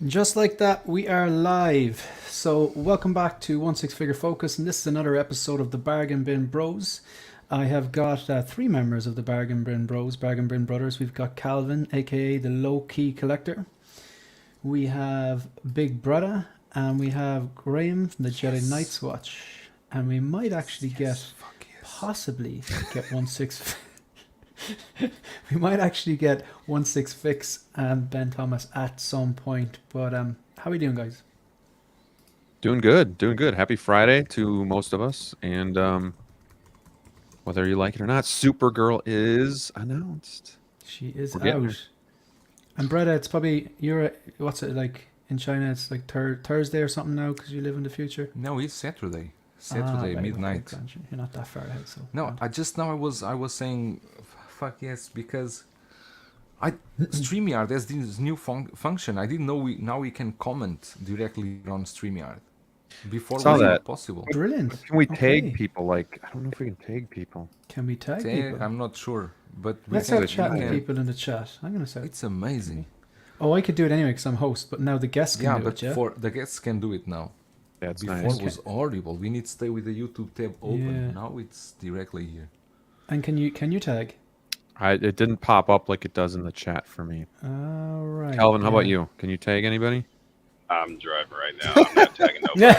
Just like that, we are live. So, welcome back to One Six Figure Focus, and this is another episode of the Bargain Bin Bros. I have got three members of the Bargain Bin Bros, Bargain Bin Brothers. We've got Calvin, aka the Low-Key Collector. We have Big BREDA, and we have Graham from the Jedi Night's Watch. And we might actually possibly get 1/6. We might actually get 1/6 Fix and Ben Thomas at some point. But how are we doing, guys? Doing good. Happy Friday to most of us. And whether you like it or not, Supergirl is announced. She is We're getting out. And BREDA, it's probably what's it like in China? It's like Thursday or something now because you live in the future. No, it's Saturday. Right, Midnight. Okay, you're not that far ahead, so No, I was saying, fuck yes, because StreamYard has this new function. I didn't know we can comment directly on StreamYard. Before Saw was that. not possible. brilliant. Can we Okay. tag people? Like, I don't know if we can tag people. Can we tag people? I'm not sure, but we Let's can, start chatting we with can. people in the chat. I'm gonna start. It's amazing. Oh, I could do it anyway because I'm host, but now the guests can Yeah, do but it. Yeah. for the guests can do it now. That's Before nice. it was horrible. We need to stay with the YouTube tab open. Yeah. Now it's directly here. And can you tag? It didn't pop up like it does in the chat for me. All right. Calvin, how about yeah. you? Can you tag anybody? I'm driving right now. I'm not tagging nobody.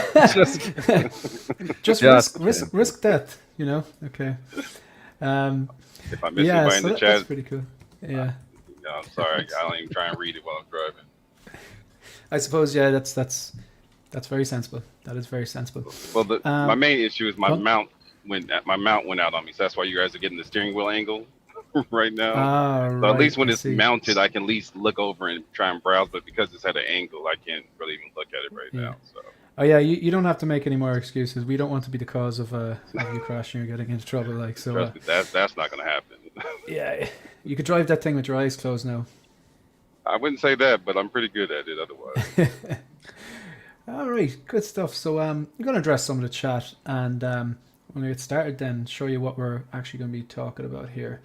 Just risk death, you know. Okay. If I miss Yeah, anybody so in the that's chat, pretty cool. Yeah. I'm sorry. I don't even try and read it while I'm driving. I suppose that's very sensible. That is very sensible. Well, my Um, main issue is my huh? mount went out on me. So that's why you guys are getting the steering wheel angle right now. Ah, So at right, least when I it's see. mounted, I can at least look over and try and browse. But because it's at an angle, I can't really even look at it right Yeah. now. So Oh yeah, you don't have to make any more excuses. We don't want to be the cause of you crashing or getting into trouble. Like so. trust me, that's not going to happen. Yeah, you could drive that thing with your eyes closed now. I wouldn't say that, but I'm pretty good at it otherwise. All right, good stuff. So I'm going to address some of the chat, and when we get started, then show you what we're actually going to be talking about here.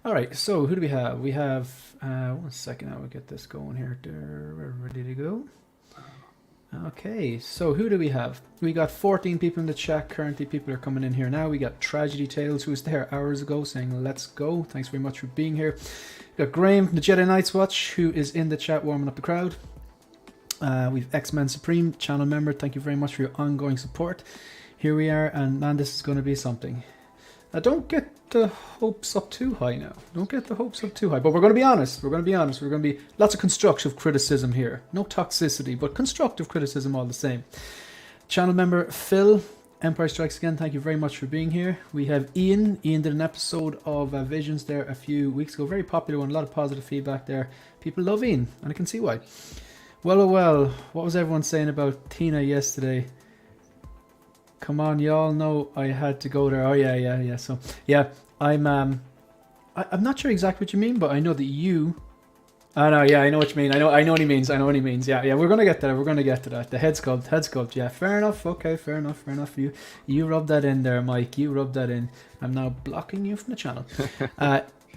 All right, so who do we have? We have 1 second. I will get this going here. We're ready to go. Okay, so who do we have? We got 14 people in the chat. Currently, people are coming in here now. We got Tragedy Tales, who was there hours ago, saying let's go. Thanks very much for being here. We got Graham from the Jedi Night's Watch, who is in the chat warming up the crowd. We've X-Men Supreme, channel member. Thank you very much for your ongoing support. Here we are, and man, this is going to be something. Don't get the hopes up too high now. Don't get the hopes up too high. But we're going to be honest. We're going to be lots of constructive criticism here. No toxicity, but constructive criticism all the same. Channel member Phil, Empire Strikes Again, thank you very much for being here. We have Ian. Ian did an episode of Visions there a few weeks ago. Very popular one. A lot of positive feedback there. People love Ian, and I can see why. Well, what was everyone saying about Thena yesterday? Come on, y'all know I had to go there. Oh yeah. So yeah, I'm not sure exactly what you mean, but I know that you. I know, yeah, I know what you mean. I know what he means. Yeah, we're gonna get there. We're gonna get to that. The head sculpt. Yeah, fair enough. Okay, fair enough. You rubbed that in there, Mike. You rubbed that in. I'm now blocking you from the channel.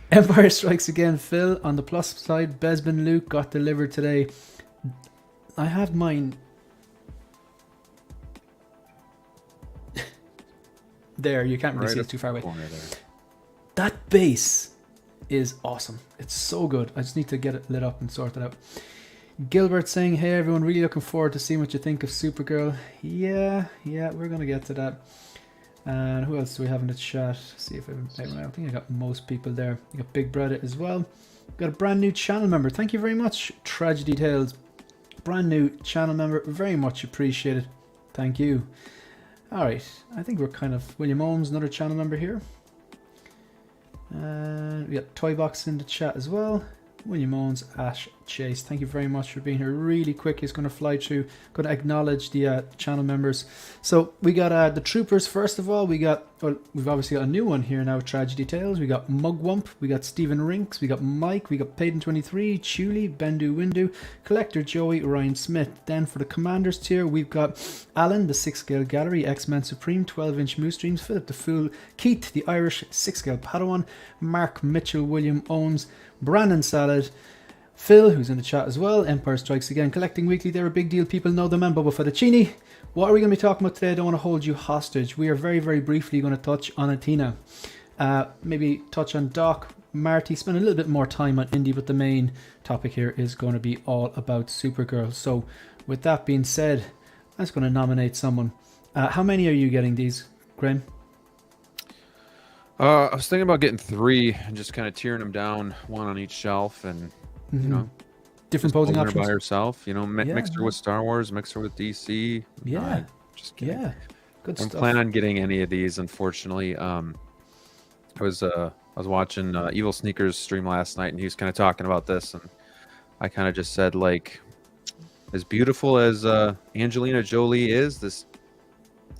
Empire Strikes Again. Phil, on the plus side, Besbin Luke got delivered today. I have mine. There, you can't really Right see up it too far away. corner there. That base is awesome. It's so good. I just need to get it lit up and sort it out. Gilbert saying, hey everyone, really looking forward to seeing what you think of Supergirl. Yeah, we're going to get to that. And who else do we have in the chat? See if I think I got most people there. You got Big BREDA as well. Got a brand new channel member. Thank you very much, Tragedy Tales. Brand new channel member. Very much appreciated. Thank you. Alright, I think we're kind of... William Ohms, another channel member here. We got Toybox in the chat as well. William Owens, Ash Chase, thank you very much for being here. Really quick, he's going to fly through. Going to acknowledge the channel members. So we got the troopers first of all. We've obviously got a new one here now. Tragedy Tales. We got Mugwump. We got Stephen Rinks. We got Mike. We got Payton23, Chuli, Bendu Windu, Collector Joey, Ryan Smith. Then for the commanders tier, we've got Alan, the 6-scale Gallery, X-Men Supreme, 12-inch Moose Dreams, Philip the Fool, Keith, the Irish 6-scale Padawan, Mark Mitchell, William Owens, Brandon Salad, Phil, who's in the chat as well. Empire Strikes Again, collecting weekly. They're a big deal. People know them. And Bubba Fettuccini. What are we going to be talking about today? I don't want to hold you hostage. We are very, very briefly going to touch on Thena. Maybe touch on Doc, Marty, spend a little bit more time on Indy, but the main topic here is going to be all about Supergirl. So with that being said, I'm just going to nominate someone. How many are you getting these, Graham? I was thinking about getting 3 and just kind of tearing them down, one on each shelf, and you know, different posing holding her options by herself. You know, Yeah, mix her with Star Wars, mix her with DC. Yeah. Just kidding. Yeah, good I don't stuff. plan on getting any of these, unfortunately. I was watching Evil Sneakers stream last night, and he was kind of talking about this, and I kind of just said, like, as beautiful as Angelina Jolie is,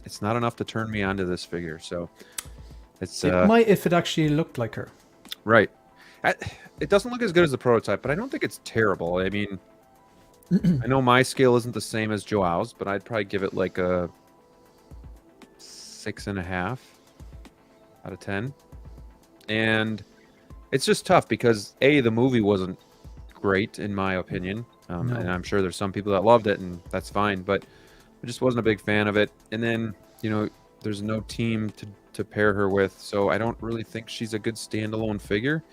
it's not enough to turn me onto this figure. So it's It might if it actually looked like her. right. It doesn't look as good as the prototype, but I don't think it's terrible. I mean, I know my scale isn't the same as Joao's, but I'd probably give it like a 6.5 out of 10. And it's just tough because the movie wasn't great in my opinion, No. and I'm sure there's some people that loved it, and that's fine. But I just wasn't a big fan of it. And then there's no team to pair her with, so I don't really think she's a good standalone figure.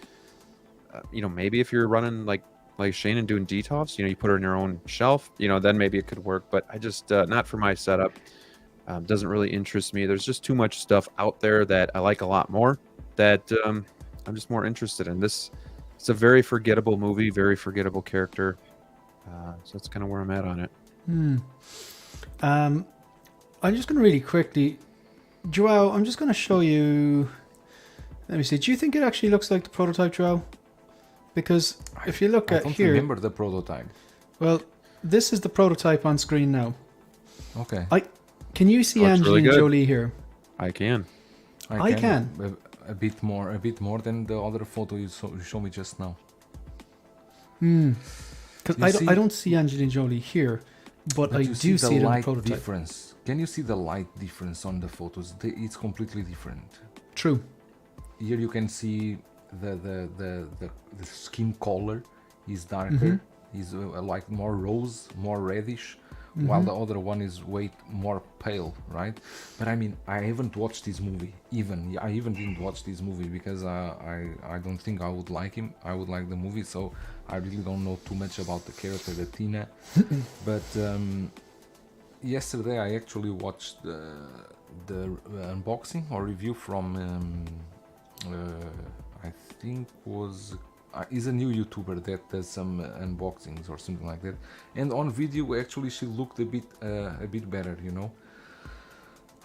Maybe if you're running like Shane and doing DTOFs, you put her in your own shelf, then maybe it could work. But I just not for my setup. Doesn't really interest me. There's just too much stuff out there that I like a lot more. That I'm just more interested in. It's a very forgettable movie, very forgettable character. So that's kind of where I'm at on it. I'm just going to really quickly, Joao, I'm just going to show you. Let me see. Do you think it actually looks like the prototype, Joao? Because if you look I at don't here, remember the prototype. well, this is the prototype on screen now. Okay. Can you see Looks really Angelina good. Jolie here? I can. I can. A bit more than the other photo you show me just now. Because I don't see Angelina Jolie here, but I you do see it in the light prototype. difference. Can you see the light difference on the photos? It's completely different. True. Here you can see the skin color is darker, is like more rose, more reddish, while the other one is way more pale, right? But I mean, I haven't watched this movie. I even didn't watch this movie because I don't think I would like him. I would like the movie, so I really don't know too much about the character, the Thena. But yesterday I actually watched the unboxing or review from I think was is a new YouTuber that does some unboxings or something like that, and on video actually she looked a bit better,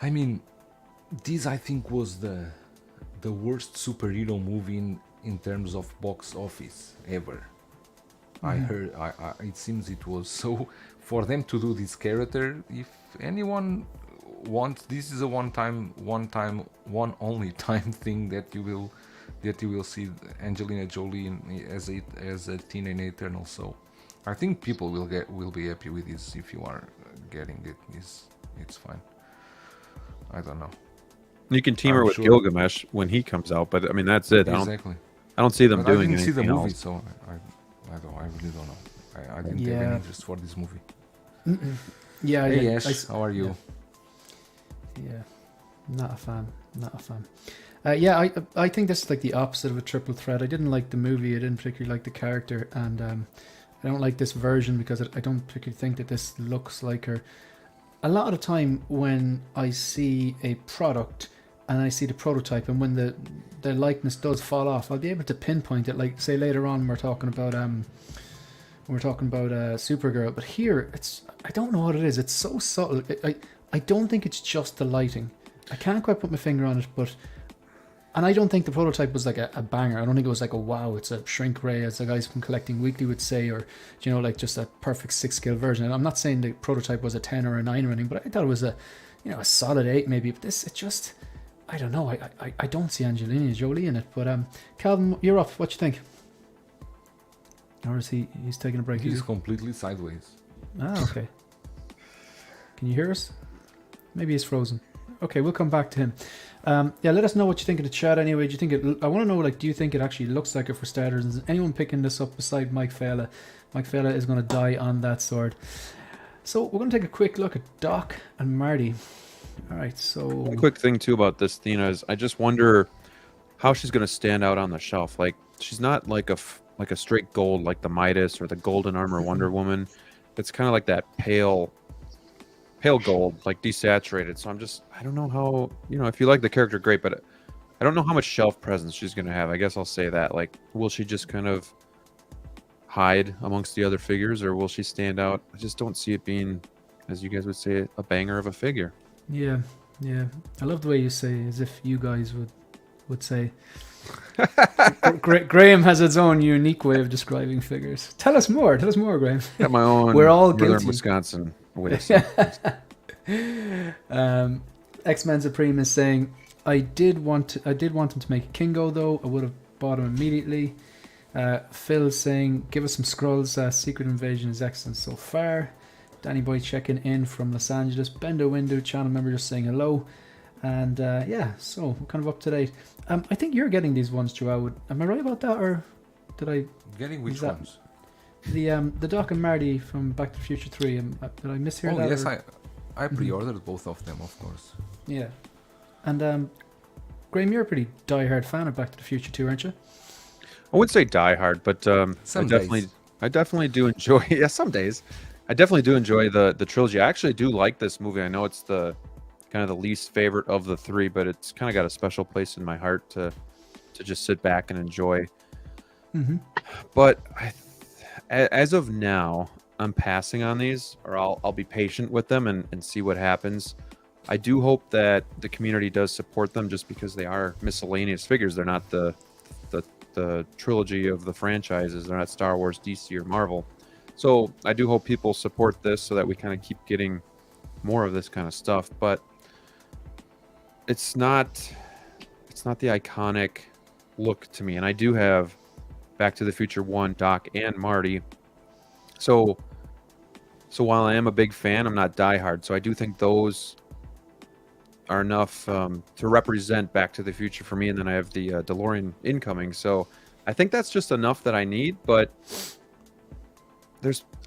I mean, this I think was the worst superhero movie in terms of box office ever. I heard it seems it was. So for them to do this character, if anyone wants, this is a one only time thing that you will see Angelina Jolie as a Thena in Eternal. So I think people will be happy with this. If you are getting it, it's fine. I don't know. You can team her I'm with sure. Gilgamesh when he comes out, but I mean that's it. Exactly. I don't see them But I doing didn't see the anything movie, else. so I really don't know. I didn't have Yeah. any interest for this movie. Yeah. Hey yeah, Ash, how are you? Yeah, not a fan. Not a fan. Yeah, I think this is like the opposite of a triple threat. I didn't like the movie. I didn't particularly like the character, and I don't like this version because I don't particularly think that this looks like her. A lot of the time when I see a product and I see the prototype, and when the likeness does fall off, I'll be able to pinpoint it. Like say later on, we're talking about Supergirl, but here I don't know what it is. It's so subtle. I don't think it's just the lighting. I can't quite put my finger on it, and I don't think the prototype was like a banger. I don't think it was like a wow, it's a shrink ray, as the guys from Collecting Weekly would say, or like just a perfect 6-scale version. And I'm not saying the prototype was a 10 or a 9 or anything, but I thought it was a solid 8 maybe. But it just, I don't know. I don't see Angelina Jolie in it. But Calvin, you're up. What you think? Or is he's taking a break? He's completely sideways. Okay. Can you hear us? Maybe he's frozen. Okay, we'll come back to him. Yeah, let us know what you think in the chat anyway. Do you think I want to know, like, do you think it actually looks like it for starters? Is anyone picking this up beside Mike Fela? Mike Fela is going to die on that sword. So we're going to take a quick look at Doc and Marty. All right, so... One quick thing, too, about this Thena is I just wonder how she's going to stand out on the shelf. Like, she's not like a straight gold like the Midas or the Golden Armor Wonder Woman. It's kind of like that pale gold, like desaturated. So I don't know how, if you like the character, great, but I don't know how much shelf presence she's going to have. I guess I'll say that. Like, will she just kind of hide amongst the other figures, or will she stand out? I just don't see it being, as you guys would say, a banger of a figure. Yeah. I love the way you say, as if you guys would say. Graham has its own unique way of describing figures. Tell us more, Graham. Got my own. We're all Northern guilty. Wisconsin way of saying things. X-Men Supreme is saying, I did want him to make a Kingo though. I would have bought him immediately. Phil saying, give us some Skrulls. Secret Invasion is excellent so far. Danny Boy checking in from Los Angeles. Bendo Window channel member just saying hello. And yeah, so we're kind of up to date. I think you're getting these ones, Joao. Am I right about that, or did I? Getting which ones? The Doc and Marty from Back to the Future 3. Did I mishear that? Oh yes, or? I pre-ordered both of them, of course. Yeah, and Graham, you're a pretty die-hard fan of Back to the Future 2, aren't you? I wouldn't say die hard, but I definitely do enjoy. Yeah, some days. I definitely do enjoy the trilogy. I actually do like this movie. I know it's the kind of the least favorite of the three, but it's kind of got a special place in my heart to just sit back and enjoy. Mm-hmm. But as of now, I'm passing on these, or I'll be patient with them and see what happens. I do hope that the community does support them, just because they are miscellaneous figures. They're not the trilogy of the franchises. They're not Star Wars, DC, or Marvel. So I do hope people support this so that we kind of keep getting more of this kind of stuff. But it's not the iconic look to me. And I do have Back to the Future 1, Doc and Marty. So while I am a big fan, I'm not diehard. So I do think those are enough to represent Back to the Future for me. And then I have the DeLorean incoming. So I think that's just enough that I need. But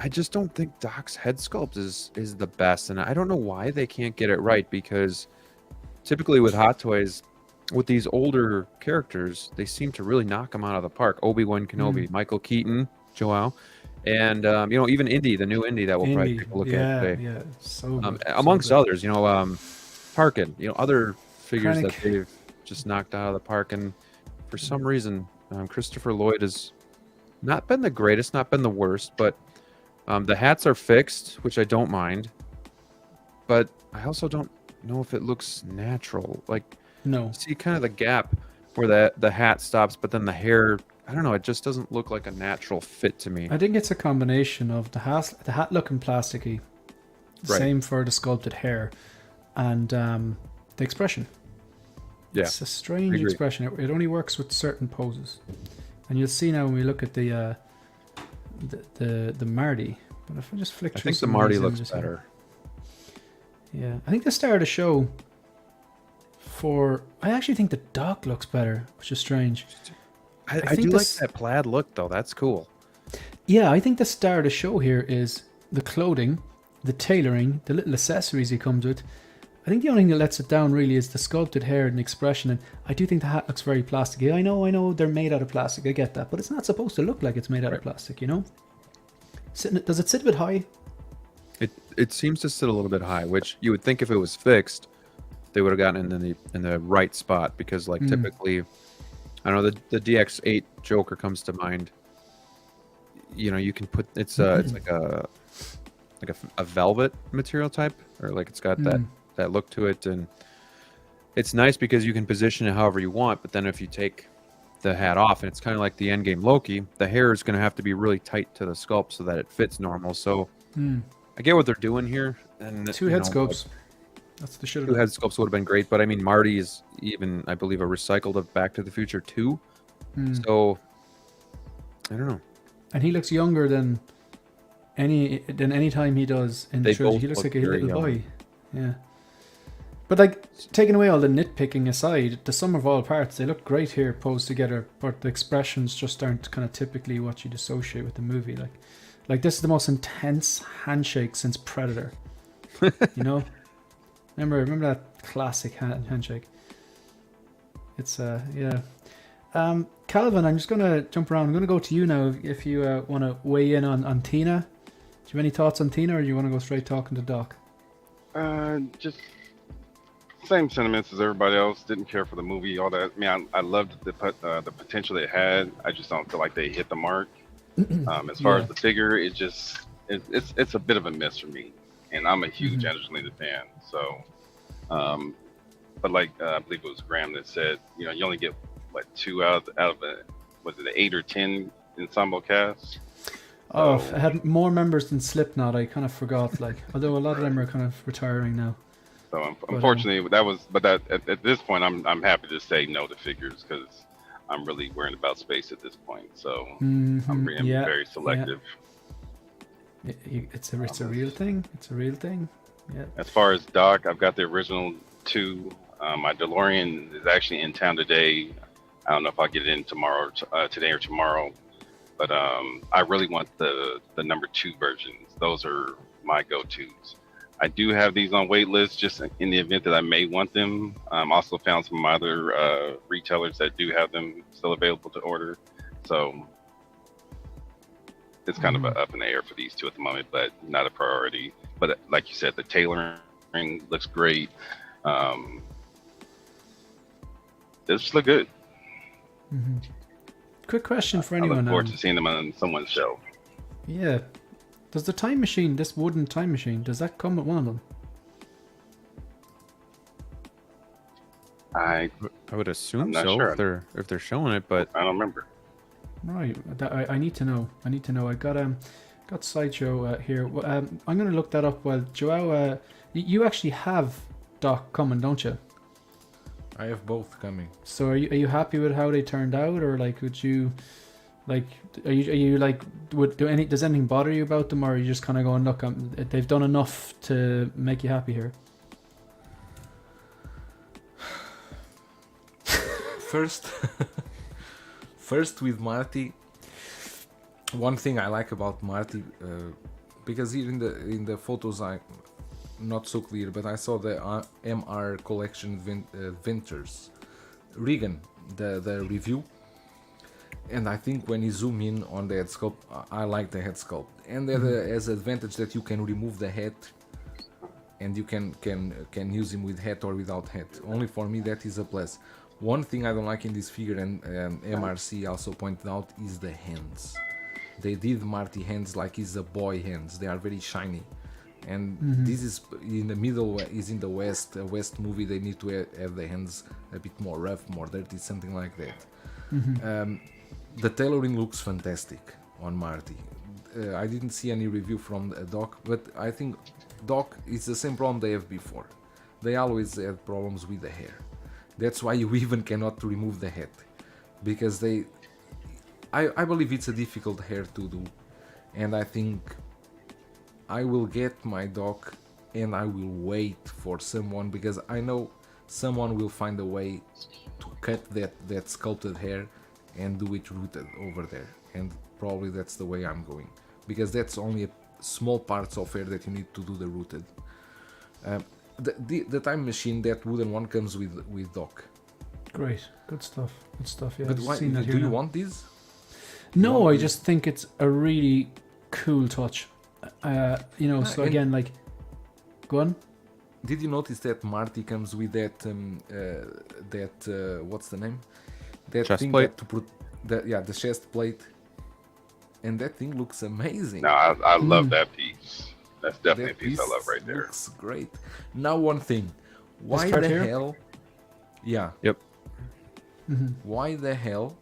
I just don't think Doc's head sculpt is the best. And I don't know why they can't get it right, because typically with Hot Toys, with these older characters, they seem to really knock them out of the park. Obi-Wan Kenobi, Michael Keaton, Joao, and even Indy, the new Indy that we'll probably take a look at today. Yeah, so good, amongst so others, Parkin, other figures that they've just knocked out of the park. And for some reason, Christopher Lloyd has not been the greatest, not been the worst, but the hats are fixed, which I don't mind. But I also don't know if it looks natural. Like, no, see kind of the gap where the hat stops, but then the hair, I don't know, it just doesn't look like a natural fit to me. I think it's a combination of the hat looking plasticky, Right. same for the sculpted hair, and the expression. Yeah, It's a strange expression. It only works with certain poses, and you'll see now when we look at the Marty. But if I just flick I through, think the some of Marty these looks images better. here. Yeah, I think the star of the show. I actually think the Doc looks better, which is strange. I think do like this- that plaid look, though. That's cool. Yeah, I think the star of the show here is the clothing, the tailoring, the little accessories he comes with. I think the only thing that lets it down really is the sculpted hair and the expression, and I do think the hat looks very plasticky. I know they're made out of plastic, I get that, but it's not supposed to look like it's made out of plastic, Does it sit a bit high? It seems to sit a little bit high, which you would think if it was fixed, they would have gotten in the right spot, because typically, I don't know, the DX8 Joker comes to mind. You can put it's like a velvet material type, or like it's got that look to it, and it's nice because you can position it however you want. But then if you take the hat off, and it's kind of like the Endgame Loki, the hair is going to have to be really tight to the sculpt so that it fits normal. So I get what they're doing here, and Two head sculpts. That's the shit. Two head sculpts would have been great, but I mean, Marty is even, I believe, a recycled of Back to the Future 2. So I don't know. And he looks younger than any time he does in the trilogy. He looks like a little boy. Yeah. But like, taking away all the nitpicking aside, the sum of all parts, they look great here posed together, but the expressions just aren't kind of typically what you'd associate with the movie. Like this is the most intense handshake since Predator. You know? Remember that classic handshake? It's yeah. Calvin, I'm just gonna jump around. I'm gonna go to you now if you want to weigh in on Thena. Do you have any thoughts on Thena, or do you want to go straight talking to Doc? Just same sentiments as everybody else. Didn't care for the movie, all that. I mean, I loved the potential it had. I just don't feel like they hit the mark. As far as the figure, it's a bit of a miss for me, and I'm a huge Angelina fan. So, but like I believe it was Graham that said, you know, you only get what 2 out of was it 8 or 10 ensemble cast? Oh, So, I had more members than Slipknot. I kind of forgot. Like, although a lot of them are kind of retiring now. so unfortunately, at this point, I'm happy to say no to figures because I'm really worried about space at this point. So I'm being very selective. It's a real thing. It's a real thing. Yeah. As far as Doc, I've got the original 2. My DeLorean is actually in town today. I don't know if I'll get it in tomorrow, today or tomorrow. But I really want the number 2 versions. Those are my go-tos. I do have these on wait list just in the event that I may want them. Also found some other retailers that do have them still available to order. So it's kind of up in the air for these 2 at the moment, but not a priority. But like you said, the tailoring looks great. They just look good. Quick question for I anyone. look forward to seeing them on someone's shelf. Yeah. Does the time machine, this wooden time machine, does that come with one of them? I would assume I'm not so sure. if they're showing it, but I don't remember. Right. I need to know. I got Sideshow here. I'm going to look that up. Well, Joao, you actually have Doc coming, don't you? I have both coming. So are you happy with how they turned out, or like would you like are you like does anything bother you about them, or are you just kind of going, look, they've done enough to make you happy here? First with Marty, one thing I like about Marty, because here in the photos I'm not so clear, but I saw the MR collection Ventures Regan, the review, and I think when you zoom in on the head sculpt, I like the head sculpt, and that has advantage that you can remove the hat, and you can use him with hat or without hat. Only for me that is a plus. One thing I don't like in this figure, and MRC also pointed out, is the hands. They did Marty hands like he's a boy hands. They are very shiny, and this is in the middle, is in the West, a West movie. They need to have the hands a bit more rough, more dirty, something like that. The tailoring looks fantastic on Marty. I didn't see any review from Doc, but I think Doc is the same problem they have before. They always had problems with the hair. That's why you even cannot remove the hat, because I believe it's a difficult hair to do, and I think I will get my Doc and I will wait for someone, because I know someone will find a way to cut that sculpted hair and do it rooted over there, and probably that's the way I'm going, because that's only a small parts of hair that you need to do the rooted. The time machine, that wooden one, comes with Doc. Great, good stuff. Yeah, But why, do you want these? No, I just think it's a really cool touch. So again, like, go on. Did you notice that Marty comes with that what's the name? That chest thing plate. The chest plate, and that thing looks amazing. No, I love that piece. That's definitely a piece I love right there. Looks great. Now one thing, why part the here? hell? Yeah. Yep. Why the hell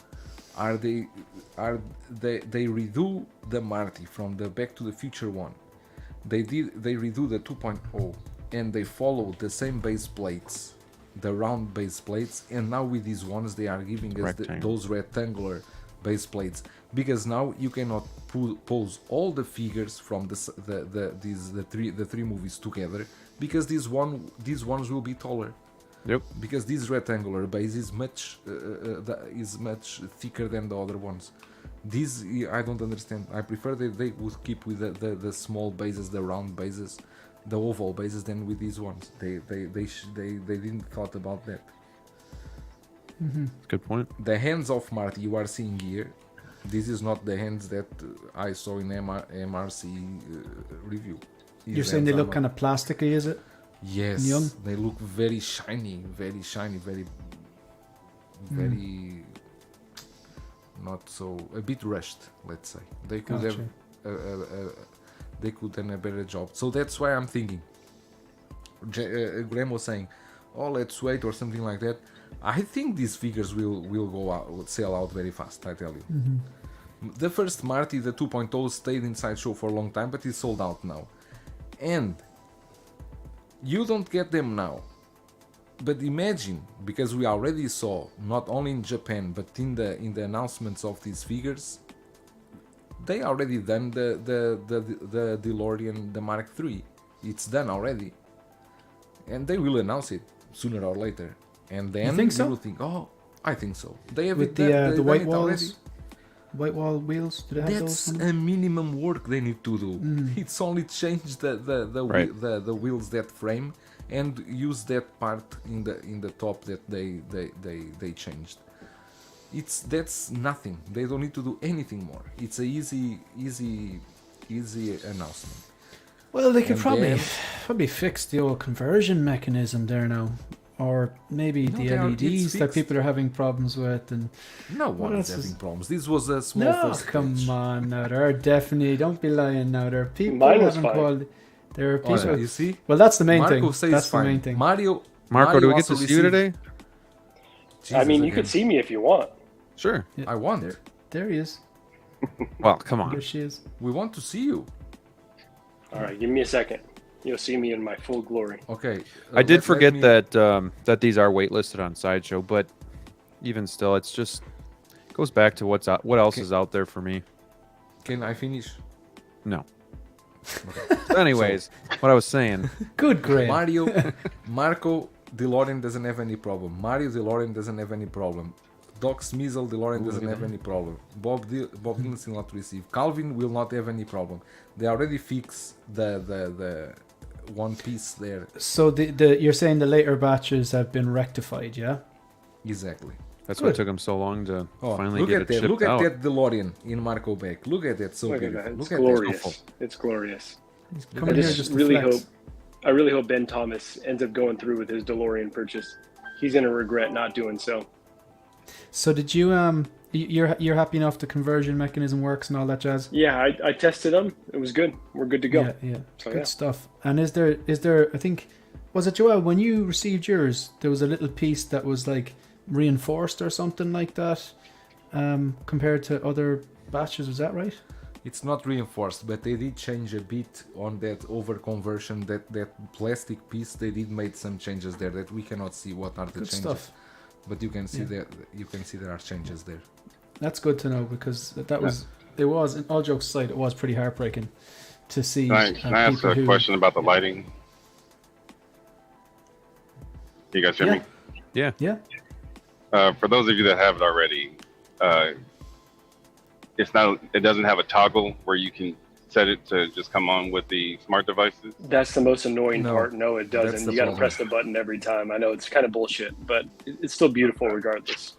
are they redo the Marty from the Back to the Future one? They redo the 2.0, and they follow the same base plates, the round base plates, and now with these ones they are giving us those rectangular base plates, because now you cannot pose all the figures from the three movies together. because these ones will be taller. Yep. Because this rectangular base is much thicker than the other ones. These I don't understand. I prefer that they would keep with the small bases, the round bases, the oval bases, than with these ones. They didn't thought about that. Good point. The hands of Marty you are seeing here, this is not the hands that I saw in MRC review. You're saying they look kind of plasticky, is it? Yes, Young? they look very shiny, very not so, a bit rushed, let's say. They could Gotcha. have they could done a better job. So that's why I'm thinking. Graham was saying, "Oh, let's wait" or something like that. I think these figures will go out, will sell out very fast. I tell you. The first Marty, the 2.0, stayed inside show for a long time, but it's sold out now, and you don't get them now. But imagine, because we already saw, not only in Japan but in the announcements of these figures, they already done the DeLorean, the Mark III. It's done already, and they will announce it sooner or later. And then You think so? will think, oh, I think so. They have With it done, the they've white done it already. walls, white wall wheels. Do they have That's those? a minimum work they need to do. It's only change Right. the wheels, that frame, and use that part in the top that they changed. That's nothing. They don't need to do anything more. It's a easy announcement. Well, they could And probably then- fix the old conversion mechanism there now, or maybe No, the they are- LEDs it's that fixed. people are having problems with. And No one is else is- having problems. This was a small no, first come stage. on, now there are definitely. Don't be lying now. There are people Mine was having fine. quality. There are Oh, people. you see, Well, that's the main Marco thing. says That's fine. the main thing. Marco, Marco, do we get also to see you received- today? I Jesus, mean, you again. could see me if you want. Sure. I want. There he is. Well, come There on. she is. We want to see you. All right, give me a second. You'll see me in my full glory. Okay. I did let forget me- that these are waitlisted on Sideshow, but even still, it's just goes back to what else is out there for me. Can I finish? No. So anyways, what I was saying. Good, great. Marco DeLorean doesn't have any problem. Mario DeLorean doesn't have any problem. Doc Smeasel DeLorean doesn't have any problem. Bob Dylan will not receive. Calvin will not have any problem. They already fixed the one piece there. So you're saying the later batches have been rectified, yeah? Exactly. That's Good. what took them so long to Oh, finally look get at it that! shipped Look at out. that DeLorean in Marco back. Look at that, so Look at beautiful. that. It's Look at glorious. that. It's glorious. He's I coming here just just to really flex. hope. I really hope Ben Thomas ends up going through with his DeLorean purchase. He's gonna regret not doing so. So did you you're happy enough the conversion mechanism works and all that jazz? Yeah, I tested them. It was good. We're good to go. Yeah. So, Good yeah. stuff. And is there I think, was it Joel, when you received yours, there was a little piece that was like reinforced or something like that, compared to other batches, was that right? It's not reinforced, but they did change a bit on that over conversion. That plastic piece, they did made some changes there that we cannot see what are the Good changes. stuff. But you can see Yeah. there are changes there. That's good to know, because that was, it was, all jokes aside, it was pretty heartbreaking to see Can I ask people a who, question about the lighting? You guys hear Yeah. me? Yeah. For those of you that have it already, it doesn't have a toggle where you can set it to just come on with the smart devices. That's the most annoying No, part. No, it that's doesn't. the You got to problem. press the button every time. I know it's kind of bullshit, but it's still beautiful regardless.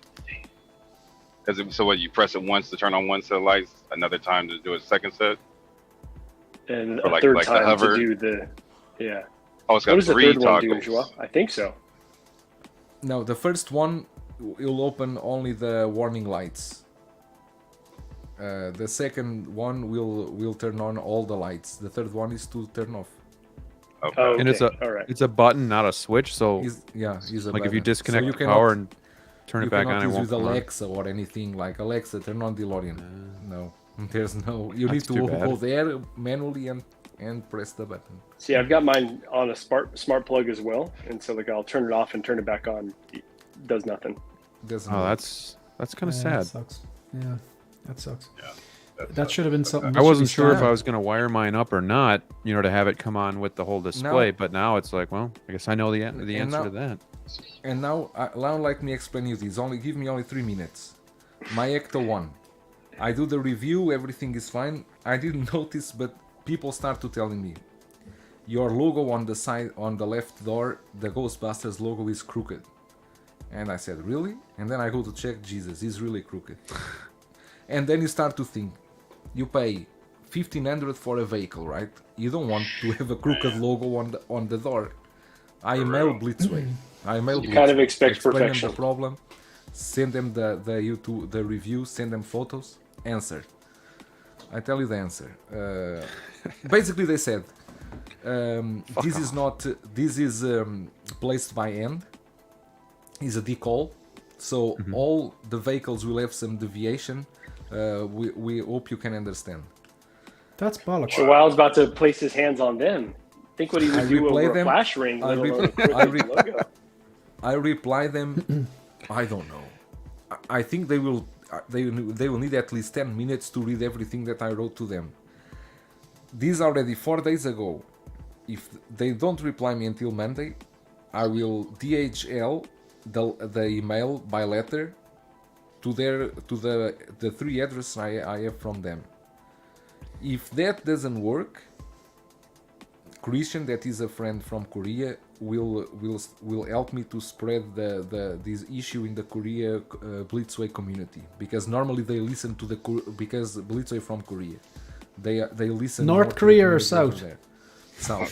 So what, you press it once to turn on one set of lights, another time to do a second set? And Or a like- third like the time hover? to do the, yeah. Oh, it's What got does the 3 third one do, toggles. Joel? I think so. No, the first one will open only the warning lights. The second one will turn on all the lights. The third one is to turn off. Okay. Oh, And it's okay. All right. It's a button, not a switch. So Is a like if you button. disconnect So the cannot- power and turn you it back cannot on, it use won't with come on. Alexa or anything like Alexa turn on DeLorean. No, there's no. You need That's to too bad. go there manually and press the button. See, I've got mine on a smart plug as well, and so like I'll turn it off and turn it back on. It does nothing. Doesn't Oh, work. that's kind of That sad. sucks. Yeah, that sucks. Yeah. That should have been something. I wasn't sure if standard. I was going to wire mine up or not, to have it come on with the whole display. But now it's like, well, I guess I know the answer to that. And now let me explain you this. Give me only 3 minutes. My Ecto 1. I do the review, everything is fine. I didn't notice, but people start to telling me, your logo on the side, on the left door, the Ghostbusters logo is crooked. And I said, really? And then I go to check, Jesus, it's really crooked. And then you start to think, you pay $1,500 for a vehicle, right? You don't want to have a crooked logo on the door. I email Blitzway. You kind of expect explain perfection. them the problem, send them the review, send them photos, answer. I tell you the answer. Basically, they said this is placed by hand. Is a decal, so all the vehicles will have some deviation. We hope you can understand. That's bollocks. So Wild's about to place his hands on them. Think what he would do replay over them. a flash ring. I let alone a re- crooked logo. I reply them. I don't know. I think they will need at least 10 minutes to read everything that I wrote to them. This already 4 days ago. If they don't reply me until Monday, I will DHL the email by letter to the 3 addresses I have from them. If that doesn't work, Christian, that is a friend from Korea, will help me to spread this issue in the Korea Blitzway community, because normally they listen to because Blitzway from Korea, they listen. North Korea or South? South.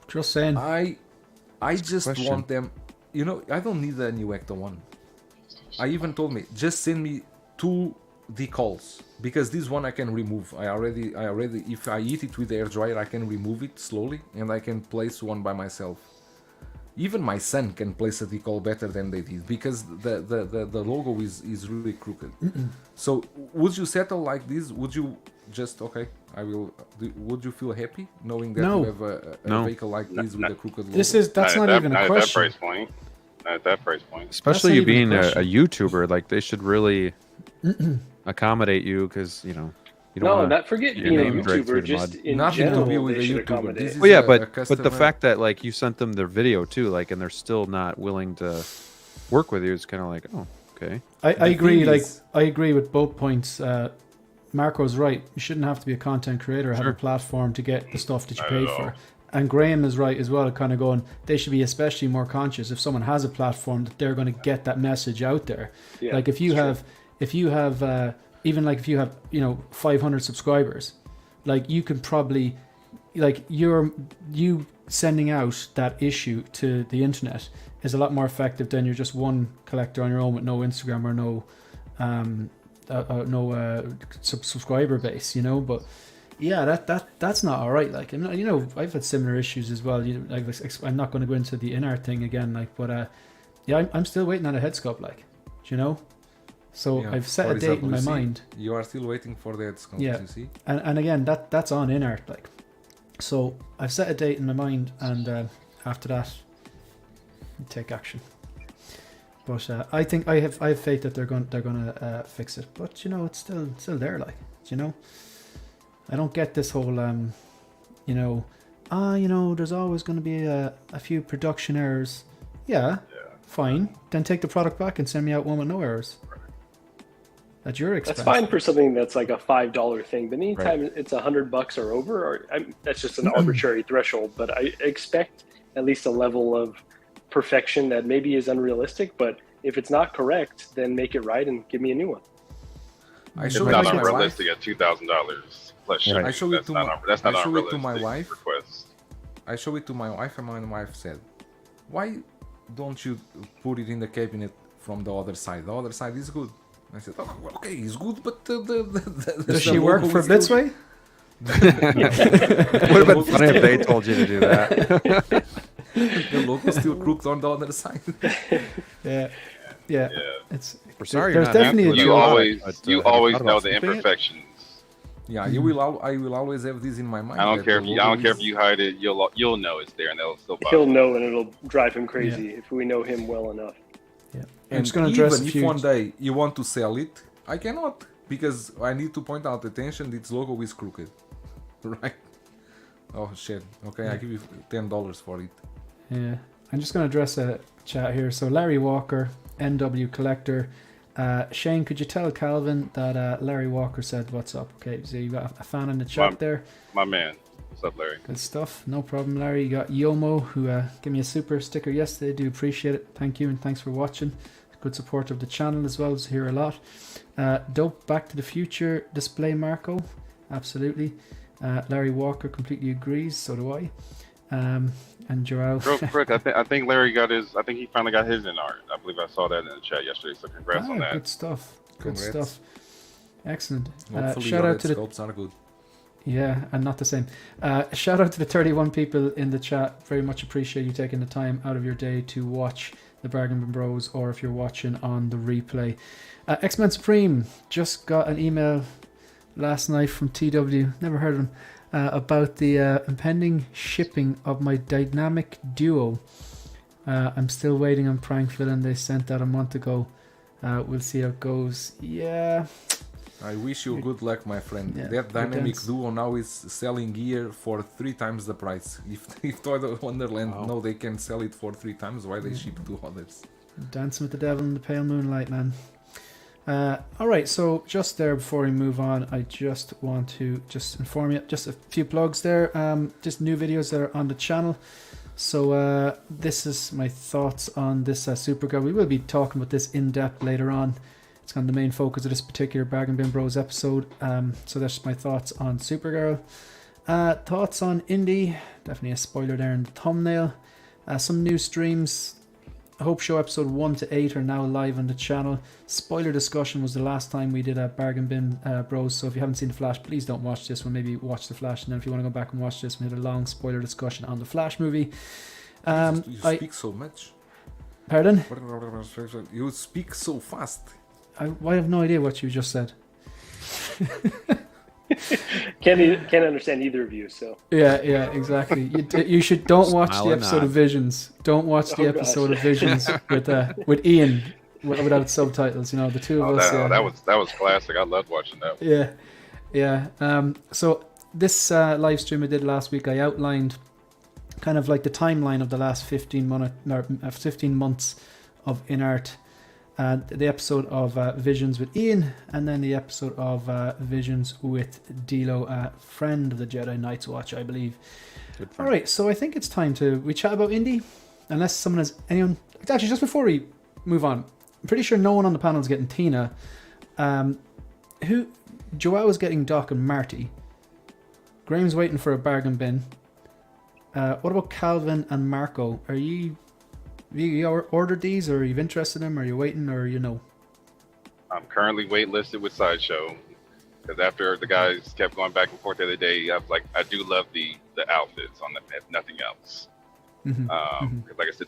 Just saying. I just question. want them. I don't need a new Ecto 1. I even told me just send me 2 decals, because this one I can remove. I already if I heat it with the air dryer, I can remove it slowly and I can place one by myself. Even my son can place a decal better than they did, because the logo is really crooked. So would you settle like this? Would you just would you feel happy knowing that No. you have a vehicle like this with a crooked logo? That's not even a question. At that price point. Especially not you even being a a question. YouTuber, like they should really accommodate you, because you don't No, wanna not forget your being a name dragged through YouTuber. the Just mud. in Nothing to general, do with they a should YouTuber. accommodate. This is Well, yeah, a but the customer. fact that like you sent them their video too, like, and they're still not willing to work with you, it's kind of like, oh, okay. I agree. thing Like is- I agree with both points. Marco's right. You shouldn't have to be a content creator or have a Sure. platform to get the stuff that you Not paid at all. for. And Graham is right as well, kind of going, they should be especially more conscious if someone has a platform that they're going to get that message out there. Yeah, Like if you have 500 subscribers, like you can probably, like you sending out that issue to the internet is a lot more effective than you're just one collector on your own with no Instagram or no subscriber base, But yeah, that's not all right. Like, and, I've had similar issues as well. I'm not going to go into the in-art thing again, like, but yeah, I'm still waiting on a head sculpt, like, So Yeah, I've set for a date in example, my you see, mind. You are still waiting for that sculpt, Yeah. you see? And again, that's on in-art, like. So I've set a date in my mind, and after that, take action. But I think I have faith that they're gonna fix it. But it's still there, like, I don't get this whole there's always going to be a few production errors. Yeah, fine. Then take the product back and send me out one with no errors. At your expense. That's fine for something that's like a $5 thing, but anytime it's $100 or over, that's just an arbitrary threshold. But I expect at least a level of perfection that maybe is unrealistic. But if it's not correct, then make it right and give me a new one. I It's showed it not to my wife. unrealistic at $2,000 plus shipping. I show it That's to not my- un- that's not I show it to unrealistic my wife. request. I show it to my wife, and my wife said, "Why don't you put it in the cabinet from the other side? The other side is good." I said, "Oh, well, okay, it's good, but Does the she work logo for is still- Blitzway? It would have been funny if they told you to do that. The logo still crooked on the other side." Yeah. Yeah. It's We're sorry there's you're not definitely happy a with You it. joke. always But, you have you always thought know about the flipping it? imperfections. Yeah, I will always have this in my mind. I don't that care the if I don't logo care is- if you hide it. You'll know it's there, and they'll still buy He'll it. know, and it'll drive him crazy if we know him well enough. Yeah. I'm And just going to address even a if few. one day you want to sell it, I cannot. because I need to point out, attention, its logo is crooked. Right? Oh shit. Okay, I give you $10 for it. Yeah, I'm just going to address a chat here. So Larry Walker, NW Collector. Shane, could you tell Calvin that Larry Walker said what's up? Okay, so you got a fan in the chat there. My man. What's up, Larry? Good stuff. No problem, Larry. You got Yomo, who gave me a super sticker yesterday. Do appreciate it. Thank you, and thanks for watching. Good support of the channel as well. It's here a lot. Dope Back to the Future display, Marco. Absolutely. Larry Walker completely agrees. So do I. And Joel. Real quick, I think Larry got his. I think he finally got his in art. I believe I saw that in the chat yesterday. So congrats on that. Good stuff. Good Congrats. stuff. Excellent. Hopefully Shout your out to the sculpts are good. Yeah, and not the same. Shout out to the 31 people in the chat. Very much appreciate you taking the time out of your day to watch the Bargain Bin Bros, or if you're watching on the replay. X-Men Supreme just got an email last night from TW, never heard of him, about the impending shipping of my dynamic duo. I'm still waiting on Prank Villain. They sent that a month ago. We'll see how it goes. Yeah. I wish you good luck, my friend. Yeah, That dynamic thanks. duo now is selling gear for 3 times the price. If Toy Wonderland know they can sell it for 3 times, why they ship to others? Dancing with the Devil in the Pale Moonlight, man. Alright, so just there before we move on, I just want to just inform you, just a few plugs there, just new videos that are on the channel. So this is my thoughts on this Supergirl. We will be talking about this in depth later on. It's kind of the main focus of this particular Bargain Bin Bros episode. So that's my thoughts on Supergirl. Thoughts on Indy. Definitely a spoiler there in the thumbnail. Some new streams. Hope Show episode 1 to 8 are now live on the channel. Spoiler discussion was the last time we did a Bargain Bin Bros. So if you haven't seen The Flash, please don't watch this one. Maybe watch The Flash. And then if you want to go back and watch this, we had a long spoiler discussion on the Flash movie. You speak so much. Pardon? You speak so fast. I have no idea what you just said. Can't understand either of you. So Yeah, exactly. You should don't watch Smile the and episode nod. of Visions. Don't watch the Oh, gosh. episode of Visions with Ian without subtitles. You know, the two of us. That was classic. I loved watching that. Yeah. So this live stream I did last week, I outlined kind of like the timeline of the last 15 months of InArt. The episode of Visions with Ian, and then the episode of Visions with Dilo, a friend of the Jedi Night's Watch, I believe. All right, so I think it's time we chat about Indy, unless someone has anyone. Actually, just before we move on, I'm pretty sure no one on the panel is getting Thena. Joelle is getting Doc and Marty. Graham's waiting for a bargain bin. What about Calvin and Marco? Are you ordered these, or are you interested in them? Are you waiting, or you know? I'm currently waitlisted with Sideshow because after the guys kept going back and forth the other day, I was like, I do love the outfits on them, if nothing else. Like I said,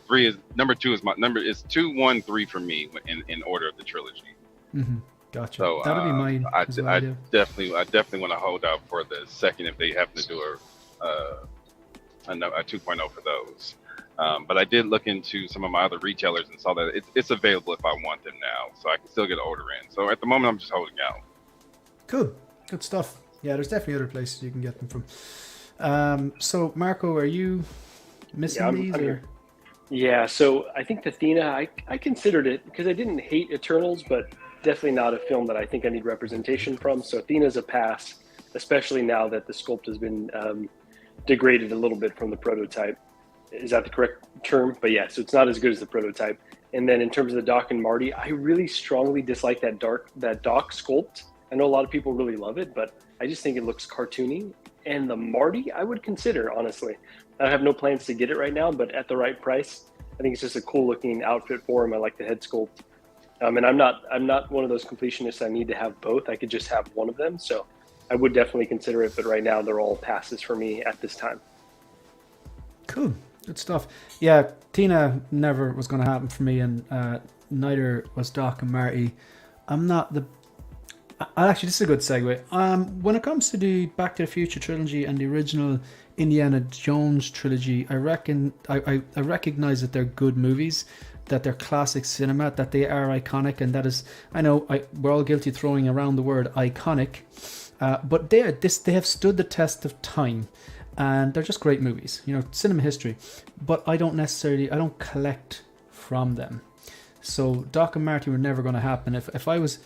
number 2 is my number is 2, 1, 3 for me in order of the trilogy. Gotcha. So That'll be mine. I as well, yeah. definitely want to hold out for the second if they happen to do a 2.0 for those. But I did look into some of my other retailers and saw that it's available if I want them now, so I can still get an order in. So at the moment, I'm just holding out. Cool. Good stuff. Yeah, there's definitely other places you can get them from. So Marco, are you missing these? I'm or? here. Yeah, so I think the Thena, I considered it because I didn't hate Eternals, but definitely not a film that I think I need representation from. So Thena's a pass, especially now that the sculpt has been degraded a little bit from the prototype. Is that the correct term? But yeah, so it's not as good as the prototype. And then in terms of the Doc and Marty, I really strongly dislike that Doc sculpt. I know a lot of people really love it, but I just think it looks cartoony. And the Marty, I would consider, honestly. I have no plans to get it right now, but at the right price, I think it's just a cool looking outfit for him. I like the head sculpt. And I'm not one of those completionists. I need to have both. I could just have one of them. So I would definitely consider it, but right now they're all passes for me at this time. Cool. Good stuff. Yeah, Thena never was going to happen for me, and neither was Doc and Marty. I'm not the... Actually, this is a good segue. When it comes to the Back to the Future trilogy and the original Indiana Jones trilogy, I reckon I recognize that they're good movies. that they're classic cinema, that they are iconic, and that is, I know we're all guilty of throwing around the word iconic, but they have stood the test of time, and they're just great movies, you know, cinema history. But I don't collect from them. So Doc and Marty were never going to happen. If I was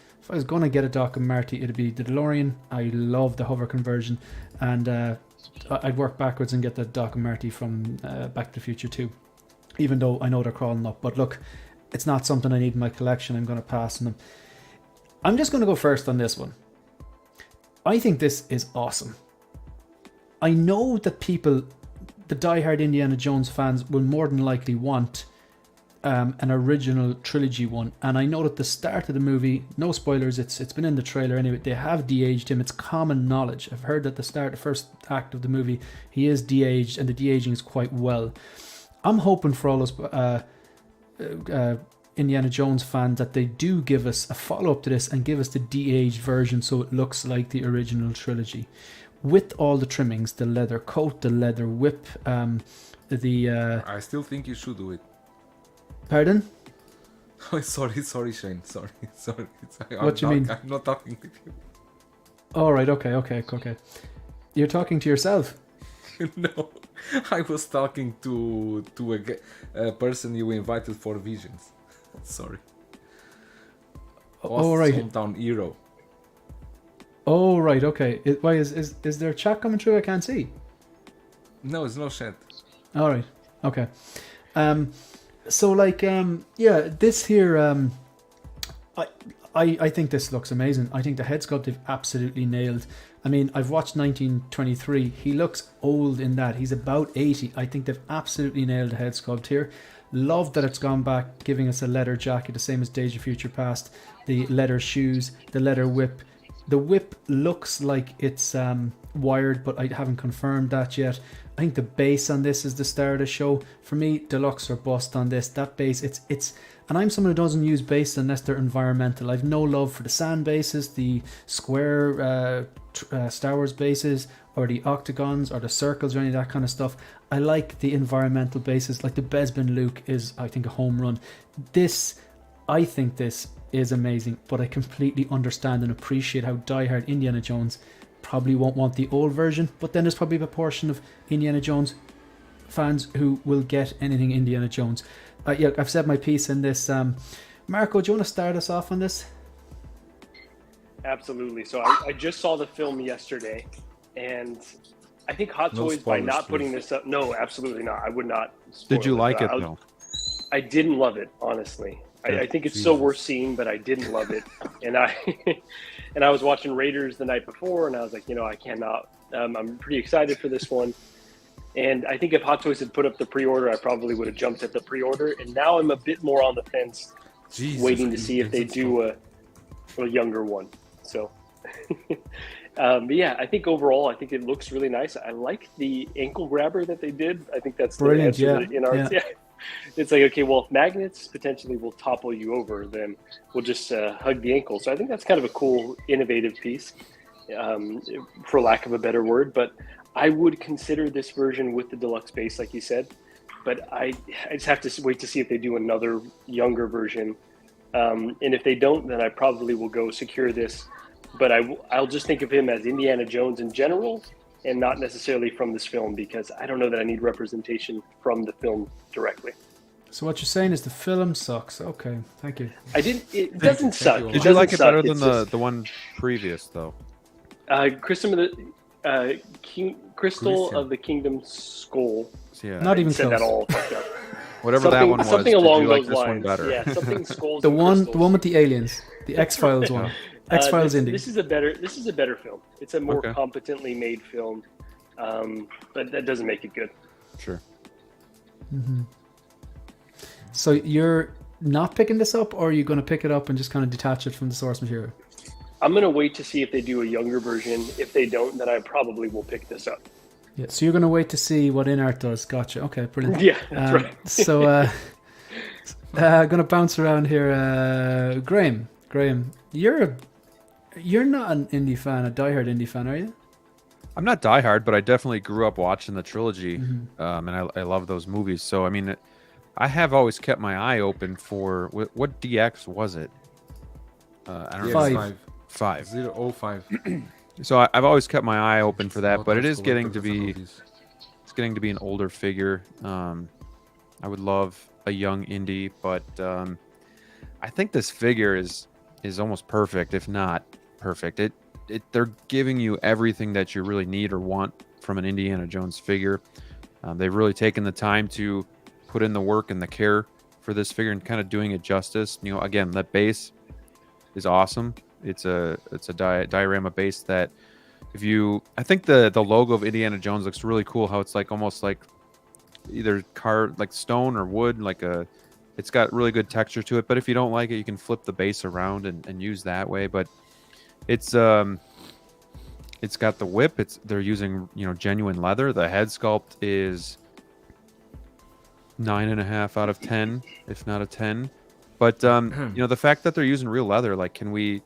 going to get a Doc and Marty, it'd be the DeLorean. I love the hover conversion, and I'd work backwards and get the Doc and Marty from Back to the Future 2, even though I know they're crawling up. But look, it's not something I need in my collection. I'm going to pass on them. I'm just going to go first on this one. I think this is awesome. I know that people, the diehard Indiana Jones fans, will more than likely want an original trilogy one, and I know that the start of the movie, no spoilers, it's been in the trailer anyway, they have de-aged him. It's common knowledge. I've heard that the first act of the movie, he is de-aged, and the de-aging is quite well. I'm hoping for all those Indiana Jones fans that they do give us a follow-up to this and give us the de-aged version so it looks like the original trilogy, with all the trimmings, the leather coat, the leather whip, I still think you should do it. Pardon? Oh, sorry, Shane. Sorry. What do you mean? I'm not talking with you. All right. Okay. You're talking to yourself. No, I was talking to a person you invited for Visions. Sorry. Oh, right. Hometown hero. Oh, right. Okay. Why is there a chat coming through? I can't see. No, it's no chat. All right. Okay. So this here, I think this looks amazing. I think the head sculpt they've absolutely nailed. I mean, I've watched 1923. He looks old in that. He's about 80. I think they've absolutely nailed the head sculpt here. Love that it's gone back, giving us a leather jacket, the same as Days of Future Past. The leather shoes, the leather whip. The whip looks like it's wired, but I haven't confirmed that yet. I think the base on this is the star of the show. For me, deluxe or bust on this. That base, it's and I'm someone who doesn't use base unless they're environmental. I've no love for the sand bases, the square Star Wars bases, or the octagons, or the circles, or any of that kind of stuff. I like the environmental bases, like the Bespin Luke is, I think, a home run. I think this is amazing, but I completely understand and appreciate how diehard Indiana Jones probably won't want the old version, but then there's probably a portion of Indiana Jones fans who will get anything Indiana Jones. Yeah, I've said my piece in this. Marco, do you want to start us off on this? Absolutely. So I just saw the film yesterday, and I think Hot Toys, by not putting this up, no, absolutely not. I would not. Did you like it though? I didn't love it, honestly. I think it's so worth seeing, but I didn't love it. And I was watching Raiders the night before, and I was like, I cannot. I'm pretty excited for this one. And I think if Hot Toys had put up the pre-order, I probably would have jumped at the pre-order. And now I'm a bit more on the fence, waiting to see if they do a younger one. So, but yeah, I think overall, I think it looks really nice. I like the ankle grabber that they did. I think that's brilliant. The answer in our. Yeah. It's like, okay, well, if magnets potentially will topple you over, then we'll just hug the ankle. So I think that's kind of a cool, innovative piece, for lack of a better word. But I would consider this version with the deluxe base, like you said. But I just have to wait to see if they do another younger version. And if they don't, then I probably will go secure this. But I'll just think of him as Indiana Jones in general, and not necessarily from this film, because I don't know that I need representation from the film directly. So what you're saying is the film sucks. Okay, thank you. It doesn't suck. Did you like it better than the one previous though? Crystal of the Kingdom Skull. Yeah. Not even said close. that all fucked up. Whatever that one was. Something along did you like those this lines. one better? Yeah, something skulls. The one with the aliens, the X-Files one. X-Files Indy. This is a better film. It's a more competently made film, but that doesn't make it good. Sure. Mm-hmm. So you're not picking this up, or are you going to pick it up and just kind of detach it from the source material? I'm going to wait to see if they do a younger version. If they don't, then I probably will pick this up. Yeah. So you're going to wait to see what InArt does. Gotcha. Okay. Brilliant. Yeah, that's right. So I'm going to bounce around here. Graham, you're not an indie fan, a diehard indie fan, are you? I'm not diehard, but I definitely grew up watching the trilogy, and I love those movies. So I mean, I have always kept my eye open for what DX was it? I don't know. Five. 5. 005. So I've always kept my eye open for that, but it is Collectors getting to and all be these. it's getting to be an older figure. I would love a young Indy, but I think this figure is almost perfect, if not perfect. They're giving you everything that you really need or want from an Indiana Jones figure. They've really taken the time to put in the work and the care for this figure and kind of doing it justice. You know, again, that base is awesome. It's a diorama base that I think the logo of Indiana Jones looks really cool. How it's like almost like either like stone or wood, it's got really good texture to it. But if you don't like it, you can flip the base around and use that way. But it's got the whip. They're using genuine leather. The head sculpt is 9.5 out of 10, if not a 10. But the fact that they're using real leather, like, can we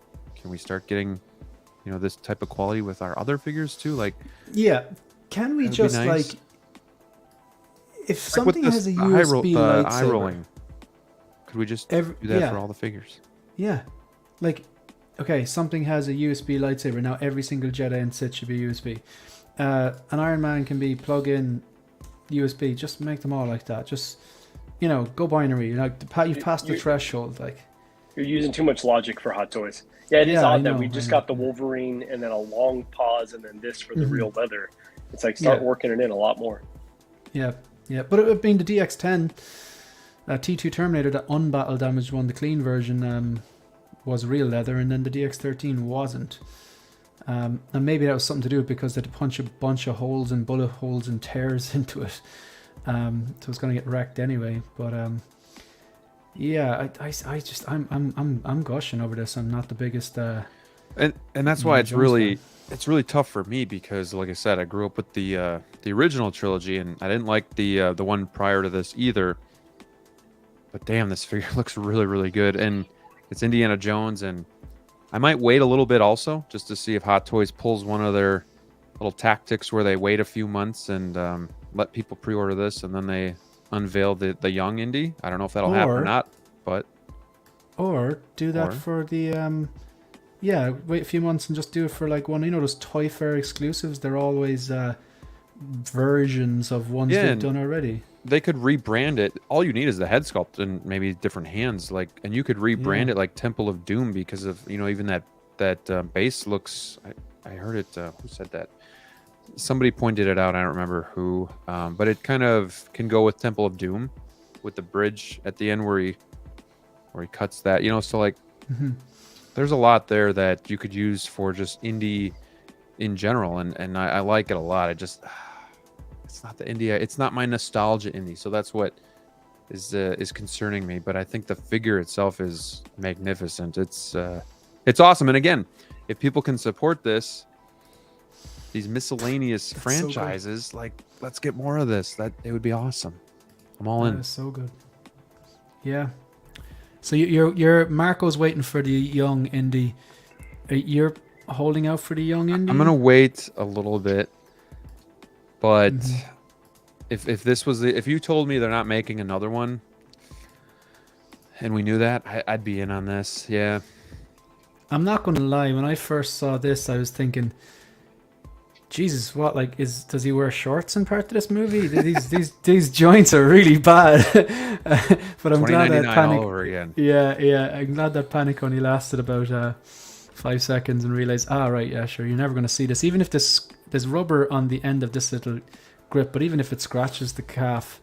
start getting this type of quality with our other figures too? Like, yeah, can we that'd be just nice. like if Like something with has a the USB eye lightsaber? rolling, could we just do that for all the figures? Yeah, like, okay, something has a USB lightsaber. Now every single Jedi and Sith should be USB. An Iron Man can be plug-in USB. Just make them all like that. Just, go binary. You've passed the threshold. Like, You're using too much logic for Hot Toys. Yeah, it is Yeah, I odd that know, we just I know. got the Wolverine and then a long pause and then this for the Mhm. real leather. It's like start Yeah. working it in a lot more. yeah. But it being the DX10, T2 Terminator, the unbattle damaged one, the clean version, was real leather, and then the DX13 wasn't. And maybe that was something to do with because they had to punch a bunch of holes and bullet holes and tears into it. So it's going to get wrecked anyway. But yeah, I'm gushing over this. I'm not the biggest. And that's why it's really tough for me because, like I said, I grew up with the original trilogy, and I didn't like the one prior to this either. But damn, this figure looks really, really good, and it's Indiana Jones, and I might wait a little bit also just to see if Hot Toys pulls one of their little tactics where they wait a few months and let people pre-order this, and then they unveil the young Indy. I don't know if that'll happen or not, but or do that for the wait a few months and just do it for like one. Those Toy Fair exclusives. They're always versions of ones they've done already. They could rebrand it. All you need is the head sculpt and maybe different hands, and you could rebrand it like Temple of Doom because of even that base looks. I heard it. Who said that? Somebody pointed it out. I don't remember who, but it kind of can go with Temple of Doom, with the bridge at the end where he cuts that. So like, there's a lot there that you could use for just Indy in general, and I like it a lot. It's not the Indy. It's not my nostalgia Indy, so that's what is concerning me. But I think the figure itself is magnificent. It's awesome. And again, if people can support these miscellaneous franchises, let's get more of this. That it would be awesome. I'm all in. That is so good. Yeah. So you're Marco's waiting for the young Indy. You're holding out for the young Indy. I'm gonna wait a little bit, but if you told me they're not making another one, and we knew that, I'd be in on this. Yeah. I'm not gonna lie. When I first saw this, I was thinking, Jesus, what does he wear shorts in part of this movie? These joints are really bad. But I'm glad that panic all over again. Yeah, I'm glad that panic only lasted about 5 seconds and realized, right, yeah, sure, you're never going to see this. Even if there's rubber on the end of this little grip, but even if it scratches the calf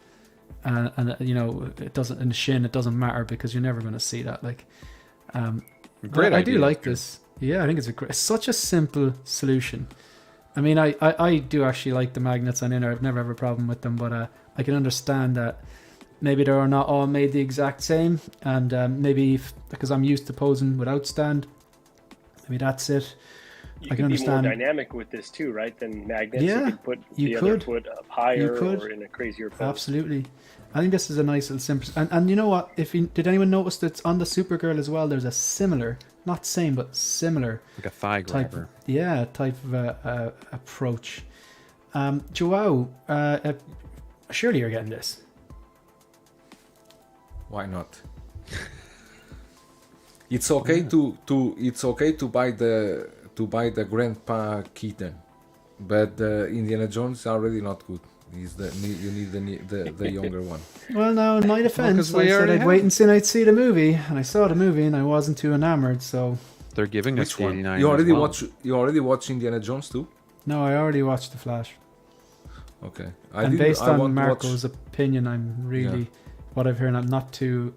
and it doesn't in the shin, it doesn't matter because you're never going to see that. Great I idea. do like this. Yeah, I think it's such a simple solution. I mean, I do actually like the magnets on inner. I've never had a problem with them, but I can understand that maybe they're not all made the exact same, and maybe because I'm used to posing without stand, maybe that's it. You can be more dynamic with this too, right? Than magnets. Yeah, you could put the other foot up higher or in a crazier pose. Absolutely. I think this is a nice little simple. And you know what? Did anyone notice that on the Supergirl as well? There's a similar, not same, but similar, like a thigh grabber. Type of approach. Joao, surely you're getting this. Why not? It's okay to buy the Grandpa Keaton, but Indiana Jones is already not good. You need the younger one. Well, now in my defense, 'cause we I said already I'd have wait and see. I'd see the movie, and I saw the movie, and I wasn't too enamored. So They're giving us Which one? 89. You already as well. watch? You already watched Indiana Jones too? no, I already watched The Flash, Okay. and based I on want to watch- Marco's opinion, I'm really what I've heard. I'm not too.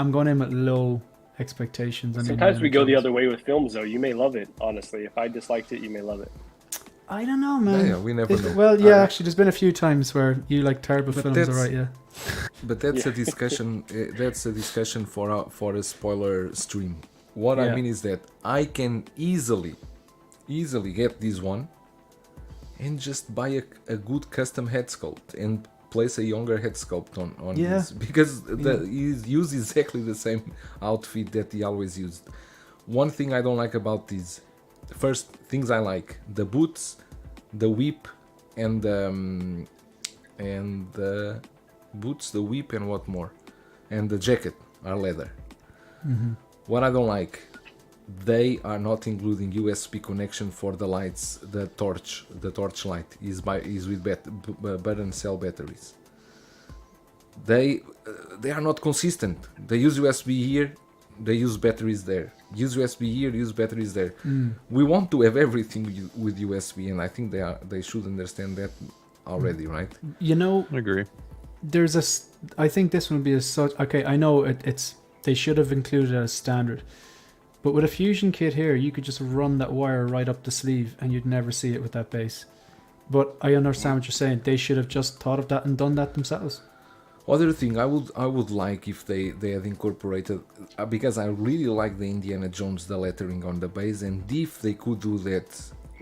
I'm going in with low expectations. on Sometimes we Indiana go the Jones. other way with films, though. You may love it, honestly. If I disliked it, you may love it. I don't know, man. Yeah, we never know. Well, yeah, actually, there's been a few times where you like terrible But films, that's- alright? Yeah. But that's a discussion. That's a discussion for a spoiler stream. What Yeah. I mean is that I can easily get this one, and just buy a good custom head sculpt and place a younger head sculpt on Yeah. this, because he uses exactly the same outfit that he always used. One thing I don't like about these, first things I like: the boots, the whip, and the boots, the whip, and what more? And the jacket are leather. What I don't like, they are not including USB connection for the lights. The torch light is with button cell batteries. They are not consistent. They use USB here, they use batteries there. Use USB here, use batteries there. We want to have everything with USB, and I think they should understand that already, right? You know, I agree. there's I think this one would be a such. Okay, I know it's. They should have included it as standard. But with a fusion kit here, you could just run that wire right up the sleeve and you'd never see it with that base. But I understand what you're saying. They should have just thought of that and done that themselves. Other thing I would like if they had incorporated, because I really like the Indiana Jones, the lettering on the base, and if they could do that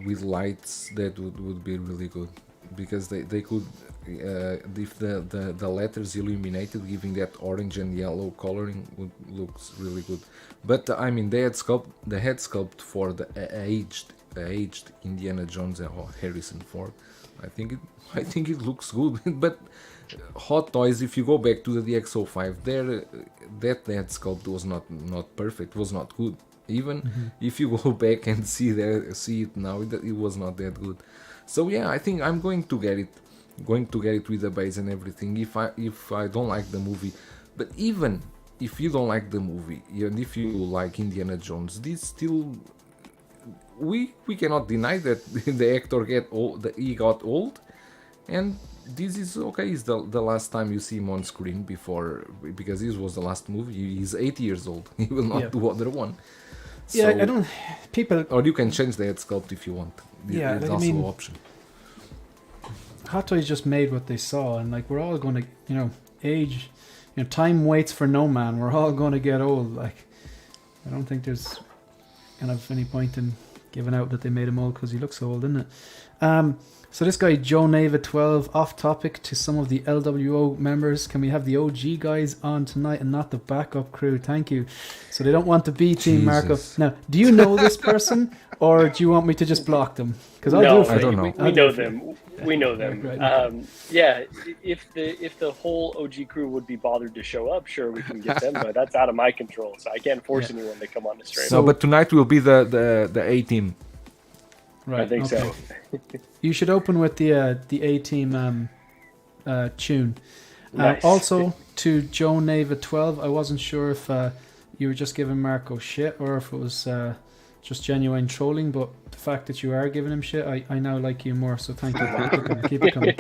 with lights, that would be really good. Because they could, if the letters illuminated, giving that orange and yellow coloring looks really good. But I mean, the head sculpt for the aged Indiana Jones or Harrison Ford, I think it looks good. But Hot Toys, if you go back to the DX05, that head sculpt was not perfect, was not good. Even if you go back and see it now, it was not that good. So yeah, I think I'm going to get it with the base and everything. If I don't like the movie, but even if you don't like the movie and if you like Indiana Jones, this still, we cannot deny that the actor he got old, and this is okay. It's the last time you see him on screen because this was the last movie. He's 80 years old. He will not do other one. Yeah, So, I don't. People. or you can change the head sculpt if you want. Yeah, it's like, I also mean, an option. Hot Toys just made what they saw, and like we're all going to, age. Time waits for no man. We're all going to get old. Like, I don't think there's kind of any point in giving out that they made him old because he looks so old, isn't it? So this guy Joe Nava 12, off topic to some of the LWO members. Can we have the OG guys on tonight and not the backup crew? Thank you. So they don't want the B team, Marco. Jesus. Now, do you know this person, or do you want me to just block them? Because I'll do No, it for I you. don't know. we know them. We know them. Right. Yeah, if the whole OG crew would be bothered to show up, sure, we can get them, but that's out of my control, so I can't force anyone to come on the stream. No, but tonight will be the A team. Right, I think so. You should open with the A team tune. Nice. Also, to Joe Nava 12, I wasn't sure if you were just giving Marco shit or if it was just genuine trolling, but the fact that you are giving him shit, I now like you more, so thank you. Keep it coming.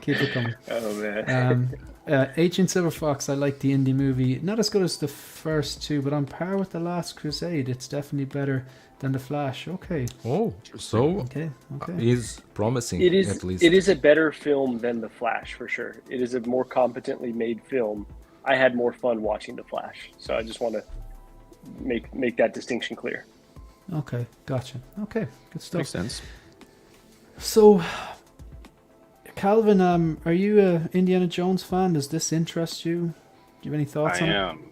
Keep it coming. Oh, man. Agent Silver Fox, I like the indie movie. Not as good as the first two, but on par with The Last Crusade. It's definitely better than The Flash. Okay. Oh, so Okay. is promising It is. at least. It is a better film than The Flash for sure. It is a more competently made film. I had more fun watching The Flash, so I just want to make that distinction clear. Okay. Gotcha. Okay. Good stuff. Makes sense. So, Calvin, are you a Indiana Jones fan? Does this interest you? Do you have any thoughts I on it? am.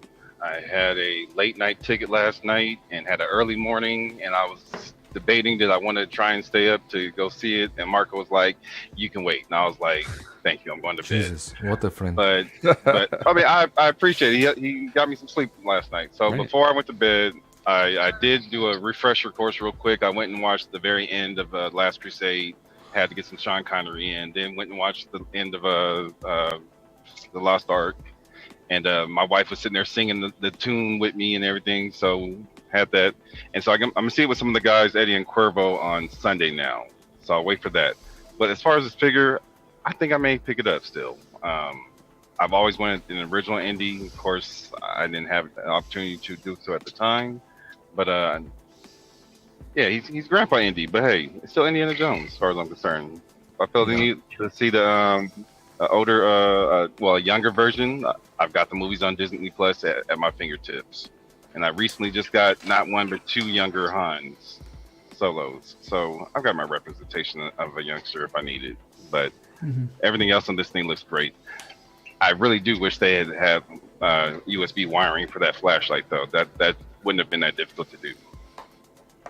I had a late night ticket last night and had an early morning, and I was debating that I want to try and stay up to go see it, and Marco was like, "You can wait," and I was like, "Thank you, I'm going to bed." Jesus, what a friend. But I mean, I appreciate it. He got me some sleep last night. So Right. before I went to bed, I did do a refresher course real quick. I went and watched the very end of Last Crusade. Had to get some Sean Connery in. Then went and watched the end of The Lost Ark. And my wife was sitting there singing the tune with me and everything. So had that. And so I'm going to see it with some of the guys, Eddie and Cuervo, on Sunday now. So I'll wait for that. But as far as this figure, I think I may pick it up still. I've always wanted an original Indy. Of course, I didn't have an opportunity to do so at the time. But yeah, he's Grandpa Indy. But hey, it's still Indiana Jones as far as I'm concerned. I felt the need to see the older, a younger version. I've got the movies on Disney Plus at my fingertips. And I recently just got not one but two younger Hans solos. So I've got my representation of a youngster if I need it. But everything else on this thing looks great. I really do wish they had USB wiring for that flashlight, though. That wouldn't have been that difficult to do.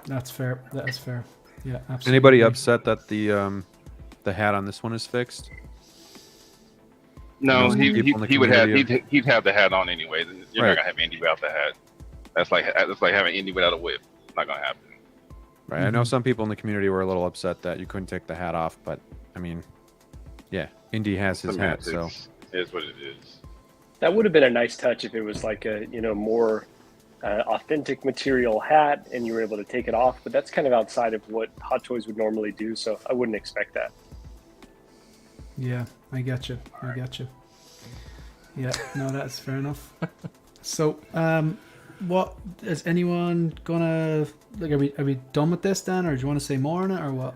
That's fair. That is fair. Yeah, absolutely. Anybody upset that the hat on this one is fixed? No, Most people in the he would have community he'd have the hat on anyway. You're Right. not gonna have Indy without the hat. That's like having Indy without a whip. It's not gonna happen. Right. I know some people in the community were a little upset that you couldn't take the hat off, but I mean, yeah, Indy has his hat, so It is what it is. That would have been a nice touch if it was like a more authentic material hat and you were able to take it off. But that's kind of outside of what Hot Toys would normally do, so I wouldn't expect that. Yeah, I get you. Yeah, no, that's fair enough. So, what is anyone gonna like? Are we done with this then, or do you want to say more on it, or what?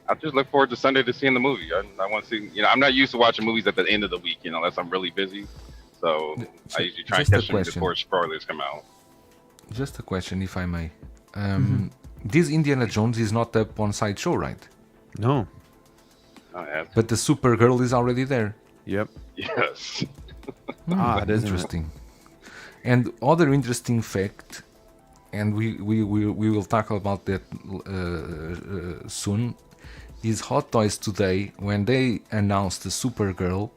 I just look forward to Sunday to seeing the movie. I want to see. I'm not used to watching movies at the end of the week, unless I'm really busy. So I usually try and just a catch them question. before spoilers come out. Just a question, if I may. This Indiana Jones is not up on Sideshow, right? no. But the Supergirl is already there. Yep. Yes. Odd, isn't it? Interesting. And other interesting fact, and we will talk about that soon, is Hot Toys today, when they announced the Supergirl,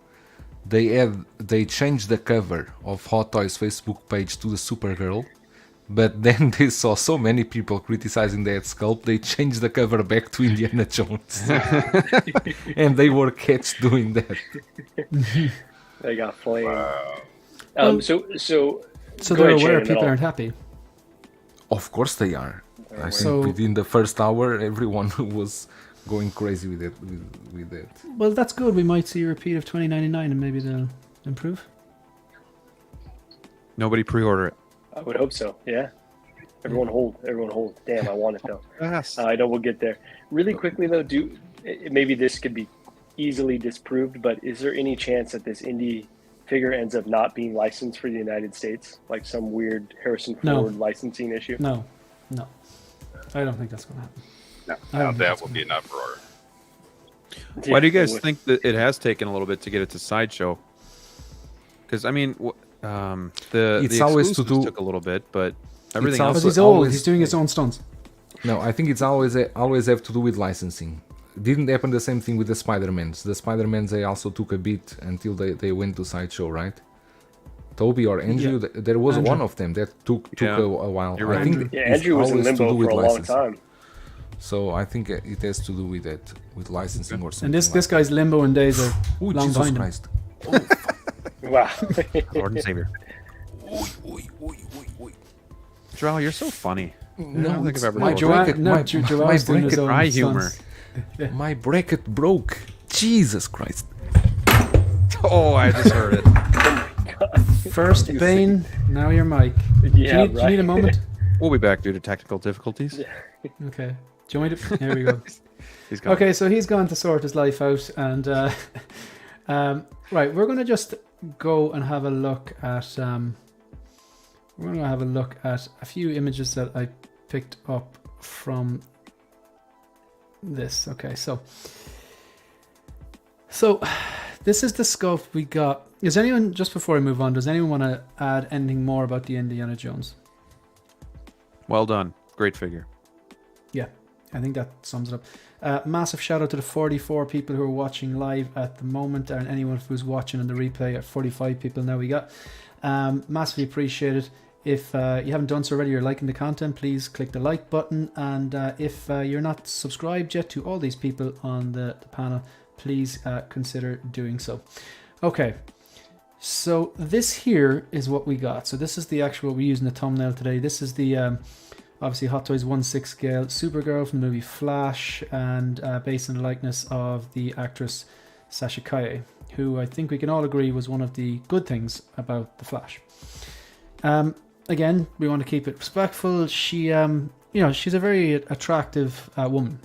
they changed the cover of Hot Toys Facebook page to the Supergirl, but then they saw so many people criticizing that sculpt, they changed the cover back to Indiana Jones. And they were catched doing that. They got flamed. Wow. So So go they're ahead, aware Shannon, people and aren't happy. Of course they are. I think So- within the first hour, everyone was going crazy with it. With that. Well, that's good. We might see a repeat of 2099, and maybe they'll improve. Nobody pre-order it. I would hope so. Yeah. Everyone hold. Damn, I want it though. Yes. I know we'll get there. Really quickly though, maybe this could be easily disproved, but is there any chance that this Indy figure ends up not being licensed for the United States, like some weird Harrison No. Ford licensing issue? No. I don't think that's going to happen. No, I don't think that that's will gonna be an uproar. Why do you Yeah, guys think that it has taken a little bit to get it to Sideshow? Because I mean, It's the always to exclusives do- took a little bit, but everything also- Because else. he's old. always- He's doing his own stunts. No, I think it's always have to do with licensing. Didn't happen the same thing with the Spider-Mans. The Spider-Mans, they also took a bit until they went to Sideshow, right? Toby or Andrew, there was Andrew. one of them that took Yeah. a while. You're I right. think Yeah, it's Andrew was in always to limbo do with for a long licensing. time. So I think it has to do with that, with licensing or something. And this like guy's limbo and days are that. Oh, long Jesus behind him. Christ! Wow. Lord and Savior. Joel, you're so funny. I don't think it's I've ever my told you. bracket. my Joel's doing his bracket, own Dry stunts. humor. my bracket broke. Jesus Christ! Oh, I just heard it. First Bane, now your mic. Yeah, do you right. need a moment? We'll be back due to technical difficulties. Okay. Do you want me to? Here we go. He's gone. Okay, so he's gone to sort his life out, and right, we're gonna just go and have a look at we're gonna have a look at a few images that I picked up from this. Okay, so this is the scope we got. Is anyone, just before I move on, does anyone want to add anything more about the Indiana Jones? Well done. Great figure. Yeah, I think that sums it up. Massive shout out to the 44 people who are watching live at the moment, and anyone who's watching on the replay. At 45 people now we got. Massively appreciated. If you haven't done so already, you're liking the content, please click the like button. And if you're not subscribed yet to all these people on the panel, please consider doing so. Okay, so this here is what we got. So this is the actual, we're using the thumbnail today. This is the obviously Hot Toys 1/6 scale Supergirl from the movie Flash, and based on the likeness of the actress Sasha Kaye, who I think we can all agree was one of the good things about the Flash. Again, we want to keep it respectful. She, she's a very attractive woman.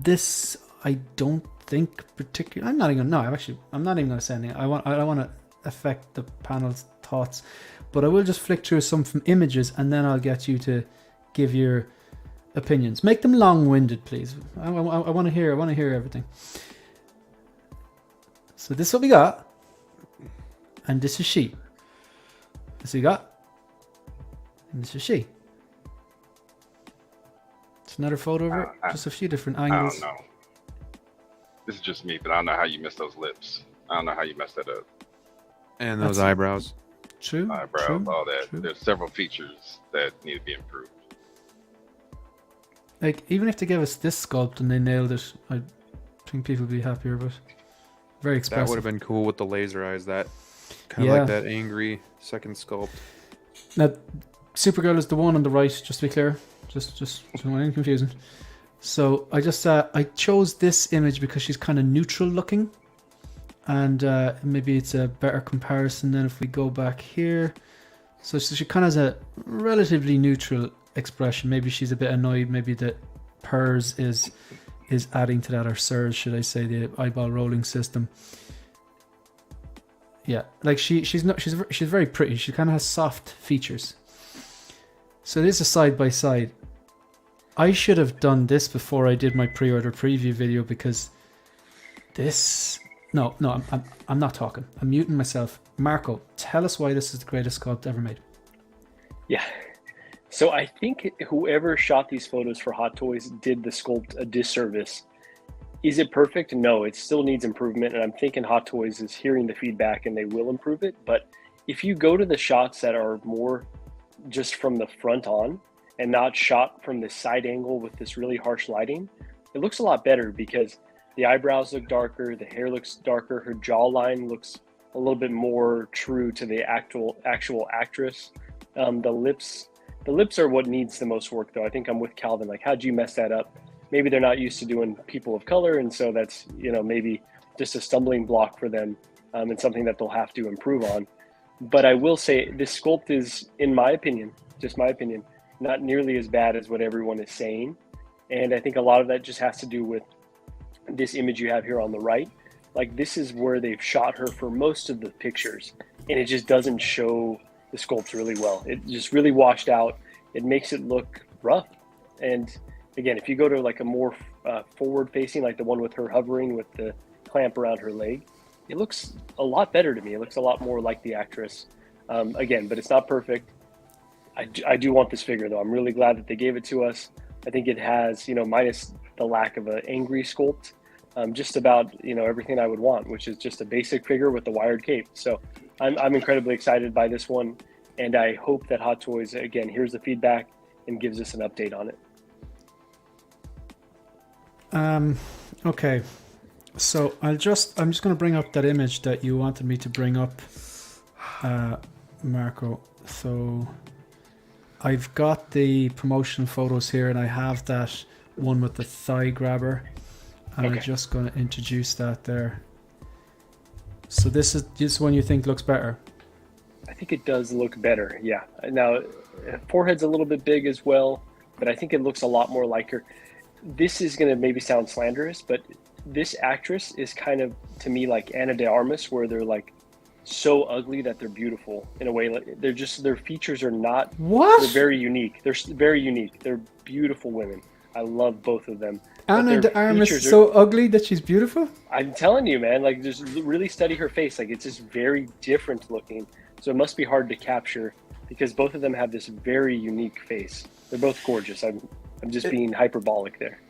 This, I don't think particularly. I'm not even going to say anything. I don't want to affect the panel's thoughts, but I will just flick through some from images, and then I'll get you to give your opinions. Make them long-winded, please. I want to hear everything. So this is what we got, and this is she. This is what we got, and this is she. It's another photo of her, just a few different angles. I don't know. This is just me, but I don't know how you missed those lips. I don't know how you messed that up. And those eyebrows. True. Eyebrows, true, all that. true. There's several features that need to be improved. Like, even if they gave us this sculpt and they nailed it, I think people would be happier, but very expressive. That would have been cool with the laser eyes. That kind of like that angry second sculpt. Now, Supergirl is the one on the right, just to be clear. Just so no any confusion. So I just I chose this image because she's kind of neutral looking, and maybe it's a better comparison than if we go back here. So she kind of has a relatively neutral expression. Maybe she's a bit annoyed. Maybe the purrs is adding to that, or surge, should I say, the eyeball rolling system. Yeah, like she's very pretty. She kind of has soft features. So this is side by side. I should have done this before I did my pre-order preview video, because this... No, I'm not talking. I'm muting myself. Marco, tell us why this is the greatest sculpt ever made. Yeah. So I think whoever shot these photos for Hot Toys did the sculpt a disservice. Is it perfect? No, it still needs improvement. And I'm thinking Hot Toys is hearing the feedback and they will improve it. But if you go to the shots that are more just from the front on, and not shot from the side angle with this really harsh lighting, it looks a lot better, because the eyebrows look darker, the hair looks darker, her jawline looks a little bit more true to the actual actress. The lips are what needs the most work, though. I think I'm with Calvin. Like, how'd you mess that up? Maybe they're not used to doing people of color, and so that's, maybe just a stumbling block for them, and something that they'll have to improve on. But I will say this sculpt is, in my opinion, just my opinion, not nearly as bad as what everyone is saying. And I think a lot of that just has to do with this image you have here on the right. Like, this is where they've shot her for most of the pictures, and it just doesn't show the sculpt really well. It just really washed out. It makes it look rough. And again, if you go to like a more forward facing, like the one with her hovering with the clamp around her leg, it looks a lot better to me. It looks a lot more like the actress. Again, but it's not perfect. I do want this figure, though. I'm really glad that they gave it to us. I think it has, minus the lack of an angry sculpt, just about, everything I would want, which is just a basic figure with the wired cape. So I'm incredibly excited by this one. And I hope that Hot Toys, again, hears the feedback and gives us an update on it. Okay. So I'm just going to bring up that image that you wanted me to bring up, Marco. So I've got the promotional photos here, and I have that one with the thigh grabber, and I'm just going to introduce that there. So this is this one you think looks better? I think it does look better, yeah. Now, forehead's a little bit big as well, but I think it looks a lot more like her. This is going to maybe sound slanderous, but this actress is kind of, to me, like Ana de Armas, where they're like so ugly that they're beautiful in a way. Like, they're just, their features are not, they're very unique. They're very unique. They're beautiful women. I love both of them. Ana de Armas is so ugly that she's beautiful? I'm telling you, man, like, just really study her face. Like, it's just very different looking. So it must be hard to capture because both of them have this very unique face. They're both gorgeous. I'm just being hyperbolic there.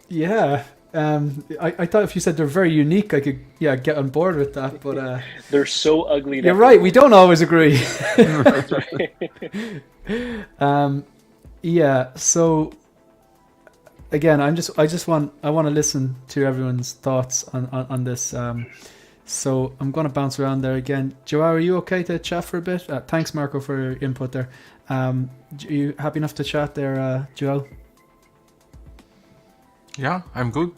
Yeah. I thought if you said they're very unique, I could get on board with that. But they're so ugly. You're right. We don't always agree. That's right. Yeah. So again, I want to listen to everyone's thoughts on this. So I'm going to bounce around there again. Joao, are you okay to chat for a bit? Thanks, Marco, for your input there. Are you happy enough to chat there, Joao? Yeah, I'm good.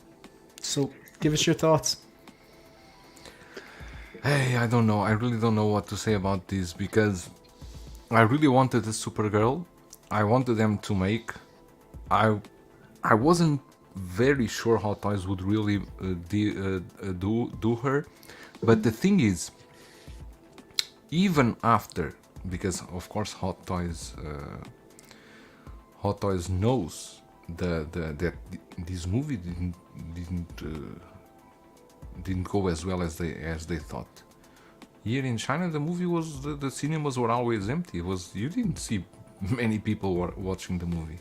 So give us your thoughts. Hey, I don't know. I really don't know what to say about this because I really wanted a Supergirl. I wanted them to make. I wasn't very sure how Toys would really do her, but the thing is, even after, because of course Hot Toys knows that this movie didn't go as well as they thought. Here in China, the movie was the cinemas were always empty. You didn't see many people watching the movie.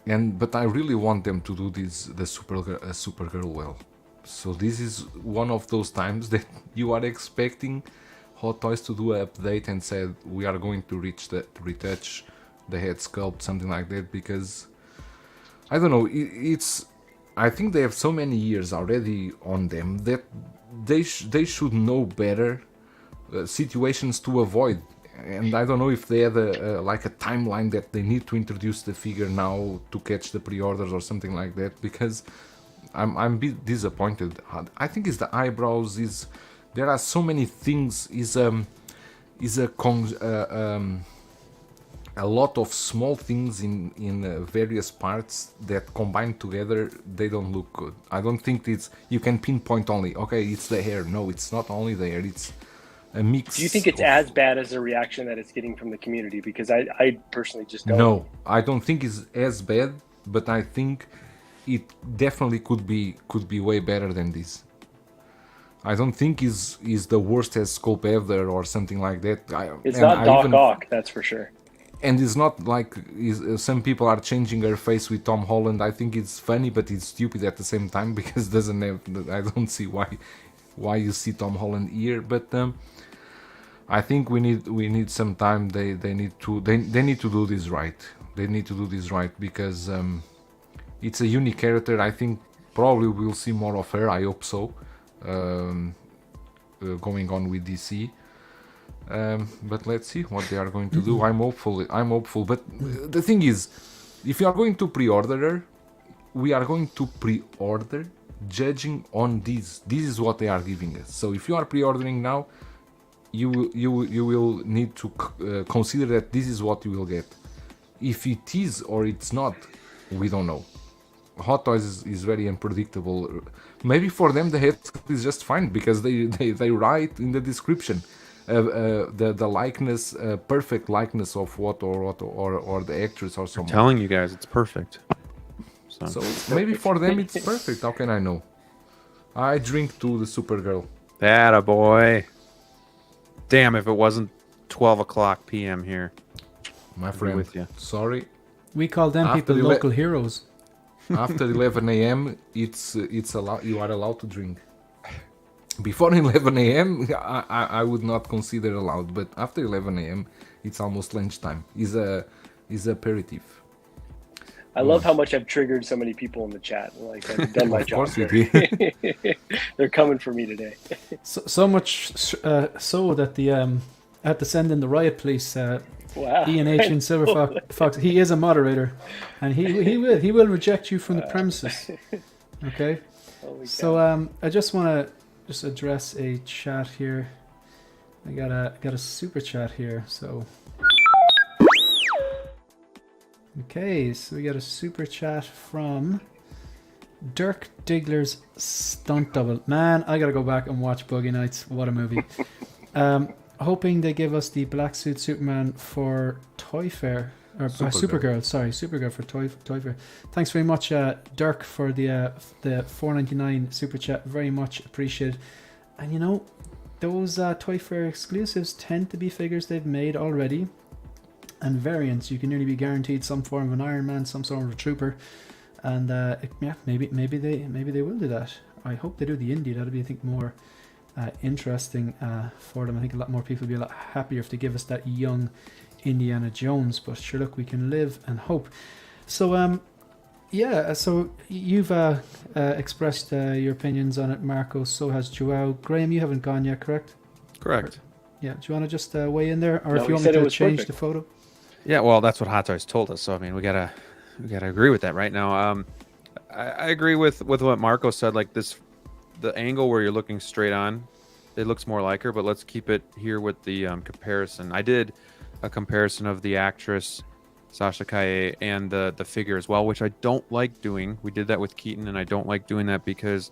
But I really want them to do the Supergirl well. So this is one of those times that you are expecting Hot Toys to do an update and said we are going to retouch the head sculpt, something like that, because I don't know. I think they have so many years already on them that they should know better situations to avoid. And I don't know if they have a timeline that they need to introduce the figure now to catch the pre-orders or something like that, because I'm a bit disappointed. I think it's the eyebrows. There are so many things. A lot of small things in various parts that combined together, they don't look good. I don't think you can pinpoint only, okay, it's the hair. No, it's not only the hair, it's a mix. Do you think it's as bad as the reaction that it's getting from the community? Because I personally just don't. No, I don't think it's as bad, but I think it definitely could be way better than this. I don't think is the worst as sculpt ever or something like that. It's not Doc Ock, that's for sure. And it's not like some people are changing her face with Tom Holland. I think it's funny, but it's stupid at the same time because I don't see why you see Tom Holland here. But I think we need some time. They need to do this right. They need to do this right because it's a unique character. I think probably we'll see more of her. I hope so. Going on with DC. But let's see what they are going to do. I'm hopeful. But the thing is, if you are going to pre-order her, we are going to pre-order judging on this. This is what they are giving us. So if you are pre-ordering now, you will need to consider that this is what you will get. If it is or it's not, we don't know. Hot Toys is very unpredictable. Maybe for them the head is just fine because they write in the description the likeness, perfect likeness of what or the actress or someone. I'm telling you guys, it's perfect. So maybe for them it's perfect. How can I know? I drink to the Supergirl. That a boy. Damn, if it wasn't 12 o'clock p.m. here. My friend, with you. Sorry. We call them people local heroes. After 11 a.m., it's allowed. You are allowed to drink. Before 11 a.m., I would not consider allowed, but after 11 a.m., it's almost lunchtime. Is aperitif. I love how much I've triggered so many people in the chat. Like I've done my job. Of course you did. They're coming for me today. So much so that I had to send in the riot police. Wow. Ian H. and Silver Fox. He is a moderator, and he will reject you from the premises. Okay. So I just want to address a chat here. I got a super chat here. So okay, so we got a super chat from Dirk Diggler's Stunt Double. Man, I gotta go back and watch Boogie Nights. What a movie. Hoping they give us the black suit Superman for Toy Fair or Supergirl. Sorry, Supergirl for Toy Fair. Thanks very much, Dirk, for the $4.99 super chat. Very much appreciated. And those Toy Fair exclusives tend to be figures they've made already, and variants. You can nearly be guaranteed some form of an Iron Man, some sort of a Trooper, and yeah, maybe they will do that. I hope they do the Indy. That'll be, I think, more interesting for them. I think a lot more people will be a lot happier if they give us that young Indiana Jones. But sure, look, we can live and hope. So yeah, so you've expressed your opinions on it, Marco. So has Joao. Graham, you haven't gone yet, correct? Correct. Yeah. Do you want to just weigh in there, or No, if you he want me said it to was change perfect. the photo? Yeah, well, that's what Hot Toys told us. So I mean, we gotta agree with that right now. I agree with what Marco said. Like this, the angle where you're looking straight on, it looks more like her. But let's keep it here with the comparison. I did a comparison of the actress Sasha Kaye and the figure as well, which I don't like doing. We did that with Keaton, and I don't like doing that because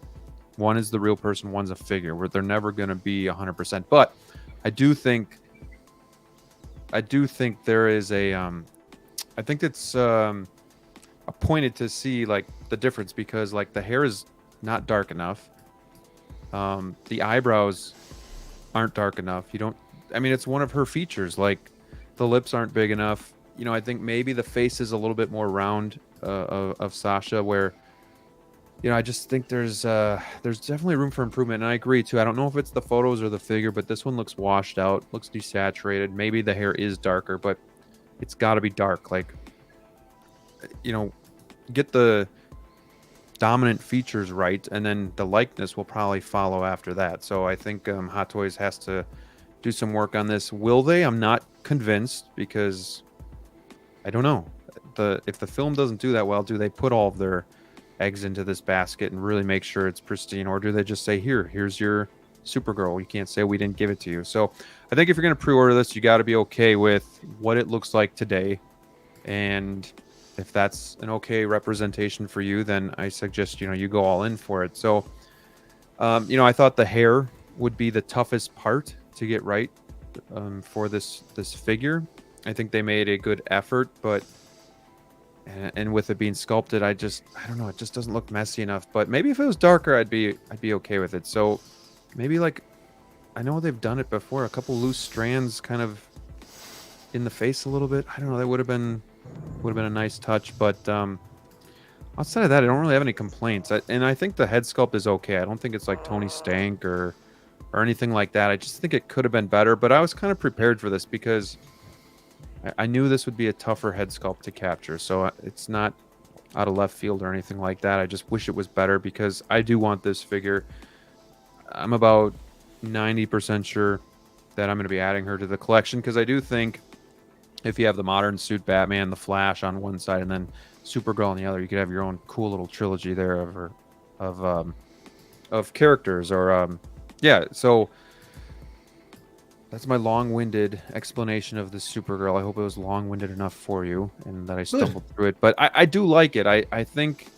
one is the real person, one's a figure, where they're never going to be 100%. But I do think there is a I think it's pointed to see like the difference, because like the hair is not dark enough, the eyebrows aren't dark enough. I mean, it's one of her features. Like the lips aren't big enough. You know, I think maybe the face is a little bit more round of Sasha, where, you know, I just think there's definitely room for improvement. And I agree too. I don't know if it's the photos or the figure, but this one looks washed out, looks desaturated. Maybe the hair is darker, but it's got to be dark. Like, you know, get the dominant features right, and then the likeness will probably follow after that. So I think Hot Toys has to do some work on this. Will they? I'm not convinced, because I don't know. If the film doesn't do that well, do they put all of their eggs into this basket and really make sure it's pristine, or do they just say, here's your Supergirl, you can't say we didn't give it to you? So I think if you're going to pre-order this, you got to be okay with what it looks like today, and if that's an okay representation for you, then I suggest you go all in for it. So I thought the hair would be the toughest part to get right for this figure. I think they made a good effort, but and with it being sculpted, I don't know, it just doesn't look messy enough. But maybe if it was darker, I'd be okay with it. So maybe, like, I know they've done it before, a couple loose strands kind of in the face a little bit. I don't know, that would have been a nice touch. But outside of that, I don't really have any complaints. And I think the head sculpt is okay. I don't think it's like Tony Stank or anything like that. I just think it could have been better. But I was kind of prepared for this because I knew this would be a tougher head sculpt to capture. So it's not out of left field or anything like that. I just wish it was better, because I do want this figure. I'm about 90% sure that I'm going to be adding her to the collection, because I do think if you have the modern suit Batman, the Flash on one side, and then Supergirl on the other, you could have your own cool little trilogy there of characters. Or yeah, so that's my long-winded explanation of the Supergirl. I hope it was long-winded enough for you and that I stumbled through it. But I do like it. I think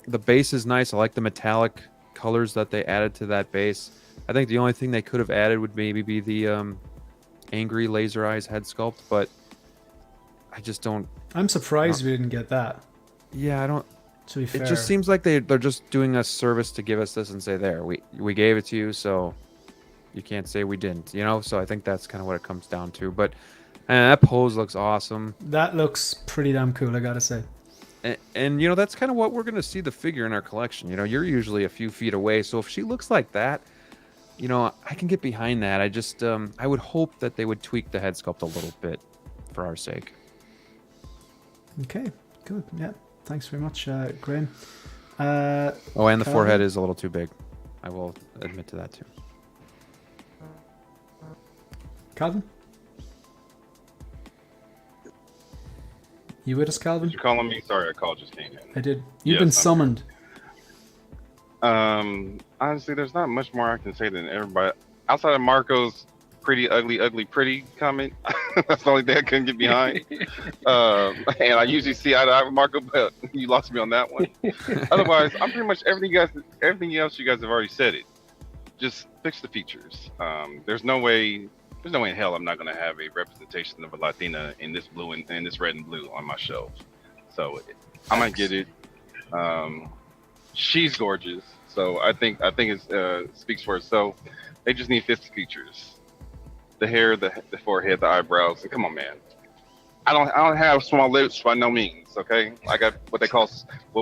the base is nice. I like the metallic colors that they added to that base. I think the only thing they could have added would maybe be the angry laser eyes head sculpt, but I just don't... I'm surprised we didn't get that. Yeah, I don't... To be fair. It just seems like they're just doing us service to give us this and say, there, we gave it to you, so you can't say we didn't, So I think that's kind of what it comes down to. But that pose looks awesome. That looks pretty damn cool, I gotta say. And that's kind of what we're going to see the figure in our collection. You're usually a few feet away, so if she looks like that, I can get behind that. I just I would hope that they would tweak the head sculpt a little bit for our sake. Okay, good. Yeah, thanks very much, Graham. And the Calvin? forehead is a little too big. I will admit to that too. Calvin? You with us, Calvin? Did you calling me? Sorry, a call just came in. I did. You've Yes, been I'm summoned. Honestly, there's not much more I can say than everybody. Outside of Marco's pretty, ugly, pretty comment, that's the only thing I couldn't get behind. And I usually see eye to eye with Marco, but you lost me on that one. Otherwise, I'm pretty much everything else you guys have already said it. Just fix the features. There's no way in hell I'm not going to have a representation of a Latina in this blue and in this red and blue on my shelf. So I might get it. She's gorgeous, so I think it speaks for itself. They just need 50 features. The hair, the forehead, the eyebrows. And come on, man. I don't have small lips by no means. Okay, I got what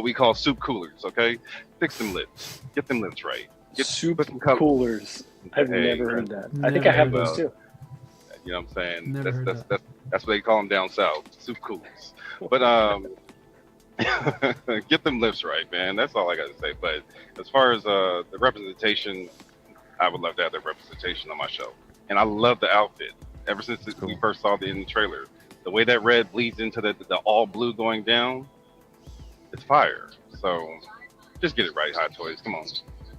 we call soup coolers. Okay, fix them lips. Get them lips right. Soup coolers. I've never heard that. I think I have those too. You know what I'm saying? Never That's what they call them down south. Soup coolers. But get them lips right, man. That's all I got to say. But as far as the representation, I would love to have the representation on my show. And I love the outfit. Ever since we first saw in the trailer, the way that red bleeds into the all blue going down, it's fire. So just get it right, Hot Toys. Come on,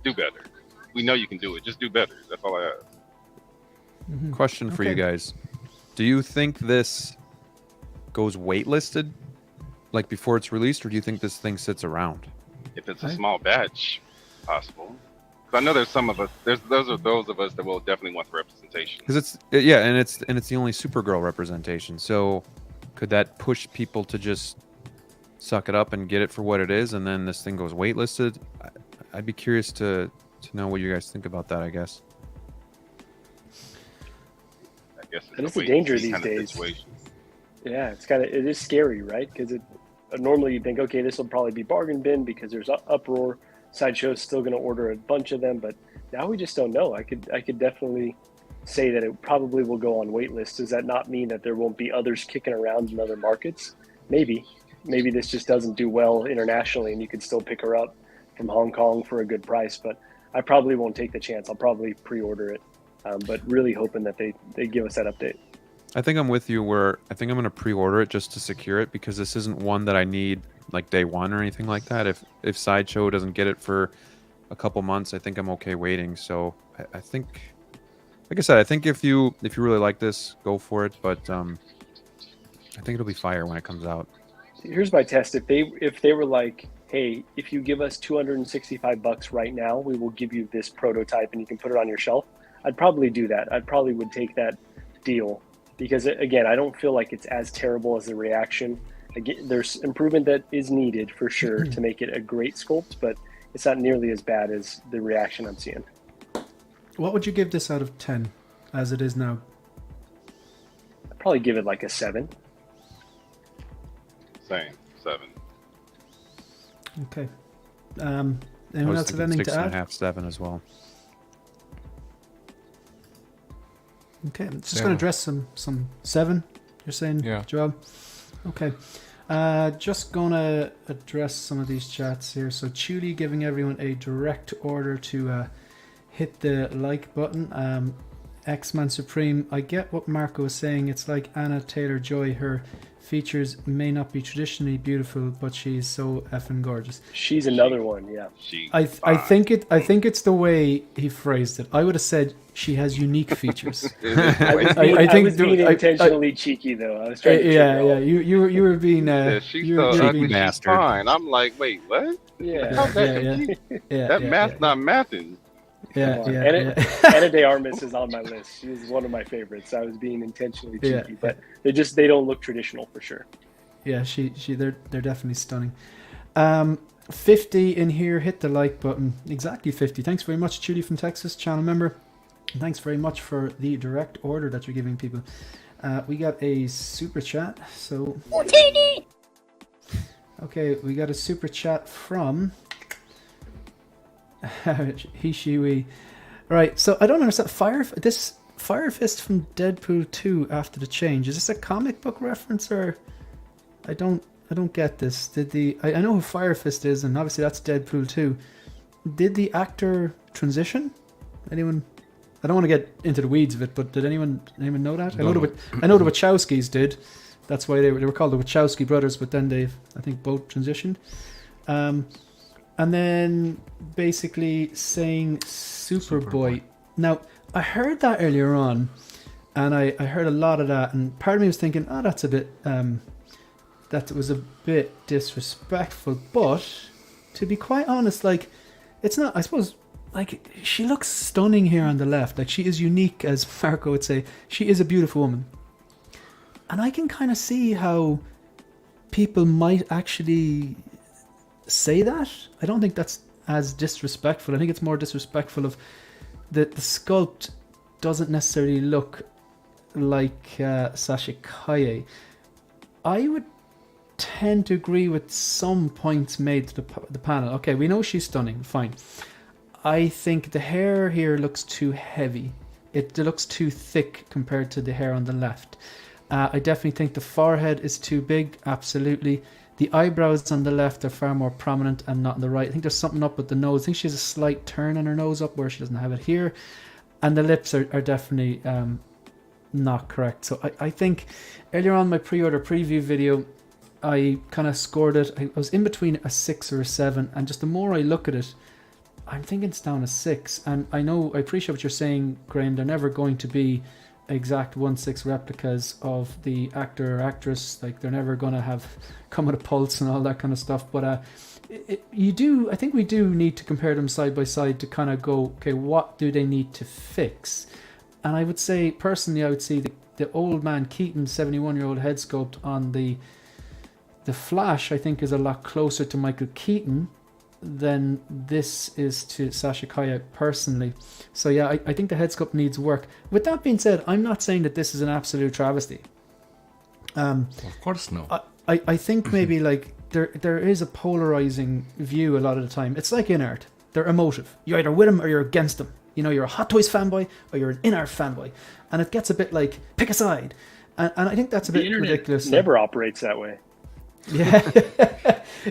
do better. We know you can do it. Just do better. That's all I ask. Question for you guys: do you think this goes waitlisted, like before it's released, or do you think this thing sits around? If it's a small batch, possible. I know there's some of us. Those of us that will definitely want the representation. Because it's the only Supergirl representation. So could that push people to just suck it up and get it for what it is, and then this thing goes waitlisted? I'd be curious to know what you guys think about that. I guess. It's a danger these days. Yeah, it is scary, right? Because normally you think, okay, this will probably be bargain bin because there's uproar. Sideshow's still going to order a bunch of them, but now we just don't know. I could definitely say that it probably will go on wait lists. Does that not mean that there won't be others kicking around in other markets? Maybe this just doesn't do well internationally, and you could still pick her up from Hong Kong for a good price. But I probably won't take the chance. I'll probably pre-order it, but really hoping that they give us that update. I think I'm with you where I think I'm going to pre-order it just to secure it, because this isn't one that I need like day one or anything like that. If Sideshow doesn't get it for a couple months, I think I'm okay waiting. So I think, like I said, I think if you really like this, go for it. But I think it'll be fire when it comes out. Here's my test. If they were like, hey, if you give us $265 right now, we will give you this prototype and you can put it on your shelf, I'd probably do that. I probably would take that deal, because again, I don't feel like it's as terrible as the reaction. Again, there's improvement that is needed for sure to make it a great sculpt, but it's not nearly as bad as the reaction I'm seeing. What would you give this out of 10 as it is now? I'd probably give it like a 7. Same, 7. Okay. Anyone else have anything to add? 6.5, 7 as well. Okay, I'm just going to address some 7. You're saying, yeah, Joab? Okay. Just going to address some of these chats here. So Chuli giving everyone a direct order to hit the like button. X-Man Supreme, I get what Marco was saying. It's like Anna Taylor-Joy. Her features may not be traditionally beautiful, but she's so effing gorgeous. She's another one, yeah. I think it's the way he phrased it. I would have said she has unique features. I was being intentionally cheeky though. I was trying to you were being she's so ugly, she's fine. I'm like, wait, what? Yeah. That math's not mathing. Ana de Armas is on my list. She's one of my favorites. I was being intentionally cheeky, but they don't look traditional for sure. Yeah, they're definitely stunning. 50 in here, hit the like button. Exactly 50. Thanks very much, Judy from Texas, channel member. And thanks very much for the direct order that you're giving people. We got a super chat. So okay, we got a super chat from Hishiwi. Right, so I don't understand. Fire Fist from Deadpool 2 after the change. Is this a comic book reference, or I don't get this. I know who Fire Fist is, and obviously that's Deadpool 2. Did the actor transition? Anyone? I don't want to get into the weeds of it, but did anyone know that? I know the Wachowskis did. That's why they were called the Wachowski brothers, but then they've, I think, both transitioned. And then basically saying Superboy. Now, I heard that earlier on, and I heard a lot of that, and part of me was thinking, that's a bit, that was a bit disrespectful, but to be quite honest, like, it's not, I suppose, like, she looks stunning here on the left. Like, she is unique, as Marco would say. She is a beautiful woman. And I can kind of see how people might actually say that. I don't think that's as disrespectful. I think it's more disrespectful of the sculpt doesn't necessarily look like Sasha Kaye. I would tend to agree with some points made to the panel. Okay, we know she's stunning, fine. I think the hair here looks too heavy. It looks too thick compared to the hair on the left. I definitely think the forehead is too big, absolutely. The eyebrows on the left are far more prominent and not on the right. I think there's something up with the nose. I think she has a slight turn on her nose up where she doesn't have it here. And the lips are definitely not correct. So I think earlier on my pre-order preview video, I kind of scored it. I was in between a 6 or a 7. And just the more I look at it, I'm thinking it's down a 6. And I appreciate what you're saying, Graham. They're never going to be exact 1/6 replicas of the actor or actress. Like, they're never going to have come with a pulse and all that kind of stuff. But I think we do need to compare them side by side to kind of go, okay, what do they need to fix? And I would say, personally, I would see the old man Keaton 71-year-old head sculpt on the Flash, I think, is a lot closer to Michael Keaton than this is to Sasha Kaye personally. So yeah, I think the head sculpt needs work. With that being said, I'm not saying that this is an absolute travesty. Of course no. I think maybe like there is a polarizing view a lot of the time. It's like in art. They're emotive. You're either with them or you're against them. You know, you're a Hot Toys fanboy or you're an in-art fanboy. And it gets a bit like, pick a side. And I think that's a bit ridiculous. Never operates that way. Yeah.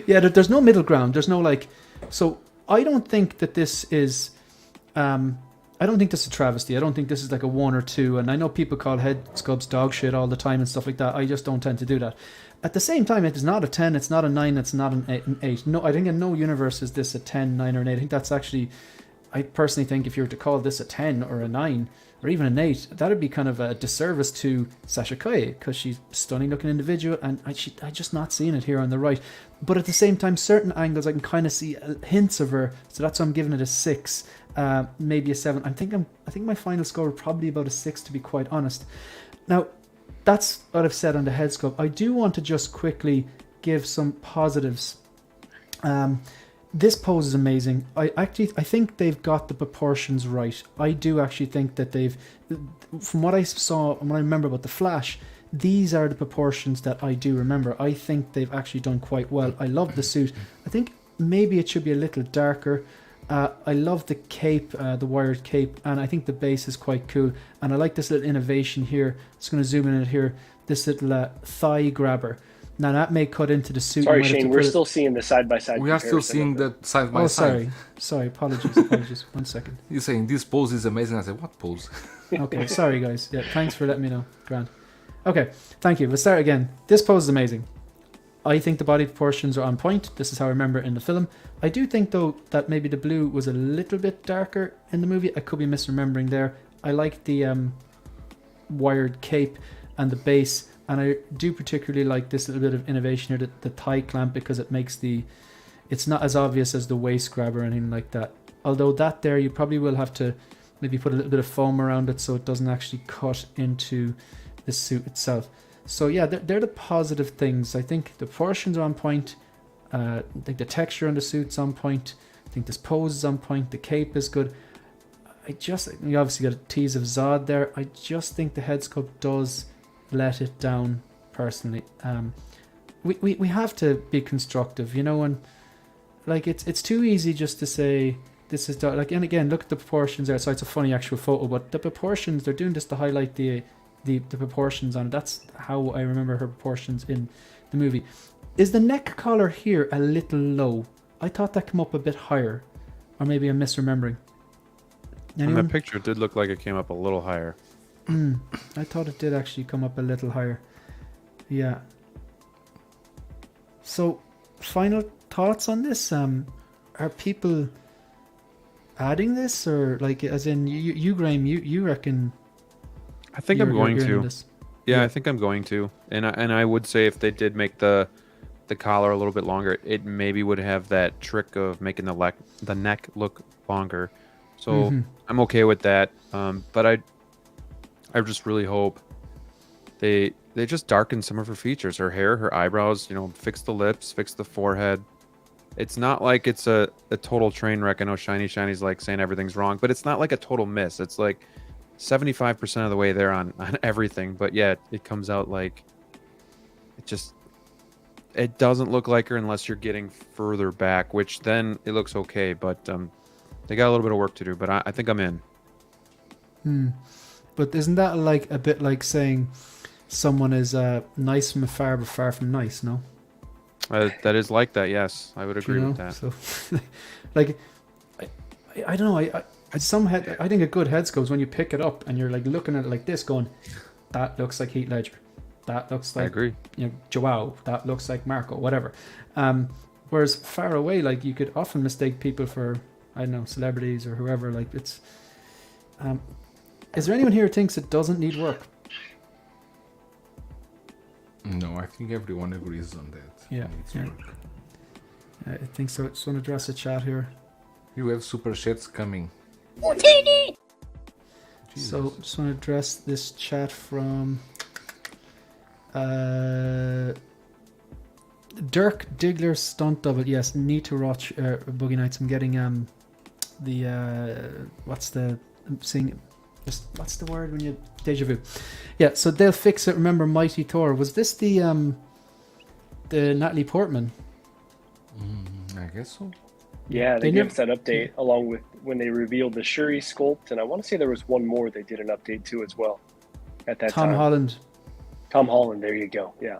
Yeah, there's no middle ground. There's no like... So I don't think that this is... I don't think this is a travesty. I don't think this is like a 1 or 2. And I know people call head sculpts dog shit all the time and stuff like that. I just don't tend to do that. At the same time, it is not a 10, it's not a 9, it's not an 8. No, I think in no universe is this a 10, 9, or an 8. I think that's actually... I personally think if you were to call this a 10 or a 9 or even an 8, that would be kind of a disservice to Sasha Kaye, because she's a stunning looking individual and I just not seeing it here on the right. But at the same time, certain angles I can kind of see hints of her, so that's why I'm giving it a 6, maybe a 7. I think my final score would probably about a 6, to be quite honest. Now, that's what I've said on the head sculpt. I do want to just quickly give some positives. This pose is amazing. I think they've got the proportions right. I do actually think that they've, from what I saw and what I remember about the Flash, these are the proportions that I do remember. I think they've actually done quite well. I love the suit. I think maybe it should be a little darker. I love the cape, the wired cape, and I think the base is quite cool. And I like this little innovation here. Just going to zoom in on it here. This little thigh grabber. Now that may cut into the suit. Sorry, Shane, we're still seeing the side-by-side. We are still seeing the side by side. Sorry, apologies. 1 second. You're saying this pose is amazing. I said, what pose? Okay, sorry guys. Yeah, thanks for letting me know. Grand. Okay, thank you. Let's start again. This pose is amazing. I think the body proportions are on point. This is how I remember it in the film. I do think though that maybe the blue was a little bit darker in the movie. I could be misremembering there. I like the wired cape and the base. And I do particularly like this little bit of innovation here, the thigh clamp, because it makes it's not as obvious as the waist grab or anything like that. Although that there, you probably will have to maybe put a little bit of foam around it so it doesn't actually cut into the suit itself. So yeah, they're the positive things. I think the proportions are on point. I think the texture on the suit's on point. I think this pose is on point. The cape is good. You obviously got a tease of Zod there. I just think the head sculpt does let it down personally. We have to be constructive, you know, and like it's too easy just to say this is like, and again, look at the proportions there. So it's a funny actual photo, but the proportions, they're doing this to highlight the proportions on it. That's how I remember her proportions in the movie. Is the neck collar here a little low? I thought that came up a bit higher, or maybe I'm misremembering. Anyone? On the picture, it did look like it came up a little higher. I thought it did actually come up a little higher. Yeah. So, final thoughts on this? Are people adding this, or like, as in you Graham, you reckon? I think I'm going to. Yeah, I think I'm going to. And I would say if they did make the collar a little bit longer, it maybe would have that trick of making the neck look longer. So I'm okay with that. But I just really hope they just darken some of her features, her hair, her eyebrows, you know, fix the lips, fix the forehead. It's not like it's a total train wreck. I know Shiny's like saying everything's wrong, but it's not like a total miss. It's like 75% of the way there on everything. But yeah, it comes out like it doesn't look like her unless you're getting further back, which then it looks okay. But they got a little bit of work to do. But I think I'm in. But isn't that like a bit like saying someone is nice from afar but far from nice? No. That is like that. Yes, I would agree with that. So, like, I don't know. I think a good head scope is when you pick it up and you're like looking at it like this, going, that looks like Heath Ledger. That looks like, I agree. Joao. That looks like Marco. Whatever. Whereas far away, like you could often mistake people for, I don't know, celebrities or whoever. Like it's. Is there anyone here who thinks it doesn't need work? No, I think everyone agrees on that. Yeah. I think so. Just want to address the chat here. You have super chats coming. So just want to address this chat from Dirk Diggler Stunt Double. Yes, need to watch Boogie Nights. I'm getting what's the word when you deja vu? Yeah, so they'll fix it. Remember Mighty Thor? Was this the Natalie Portman? I guess so. Yeah, they gave us that update along with when they revealed the Shuri sculpt, and I want to say there was one more they did an update to as well at that time. Tom Holland, there you go. Yeah.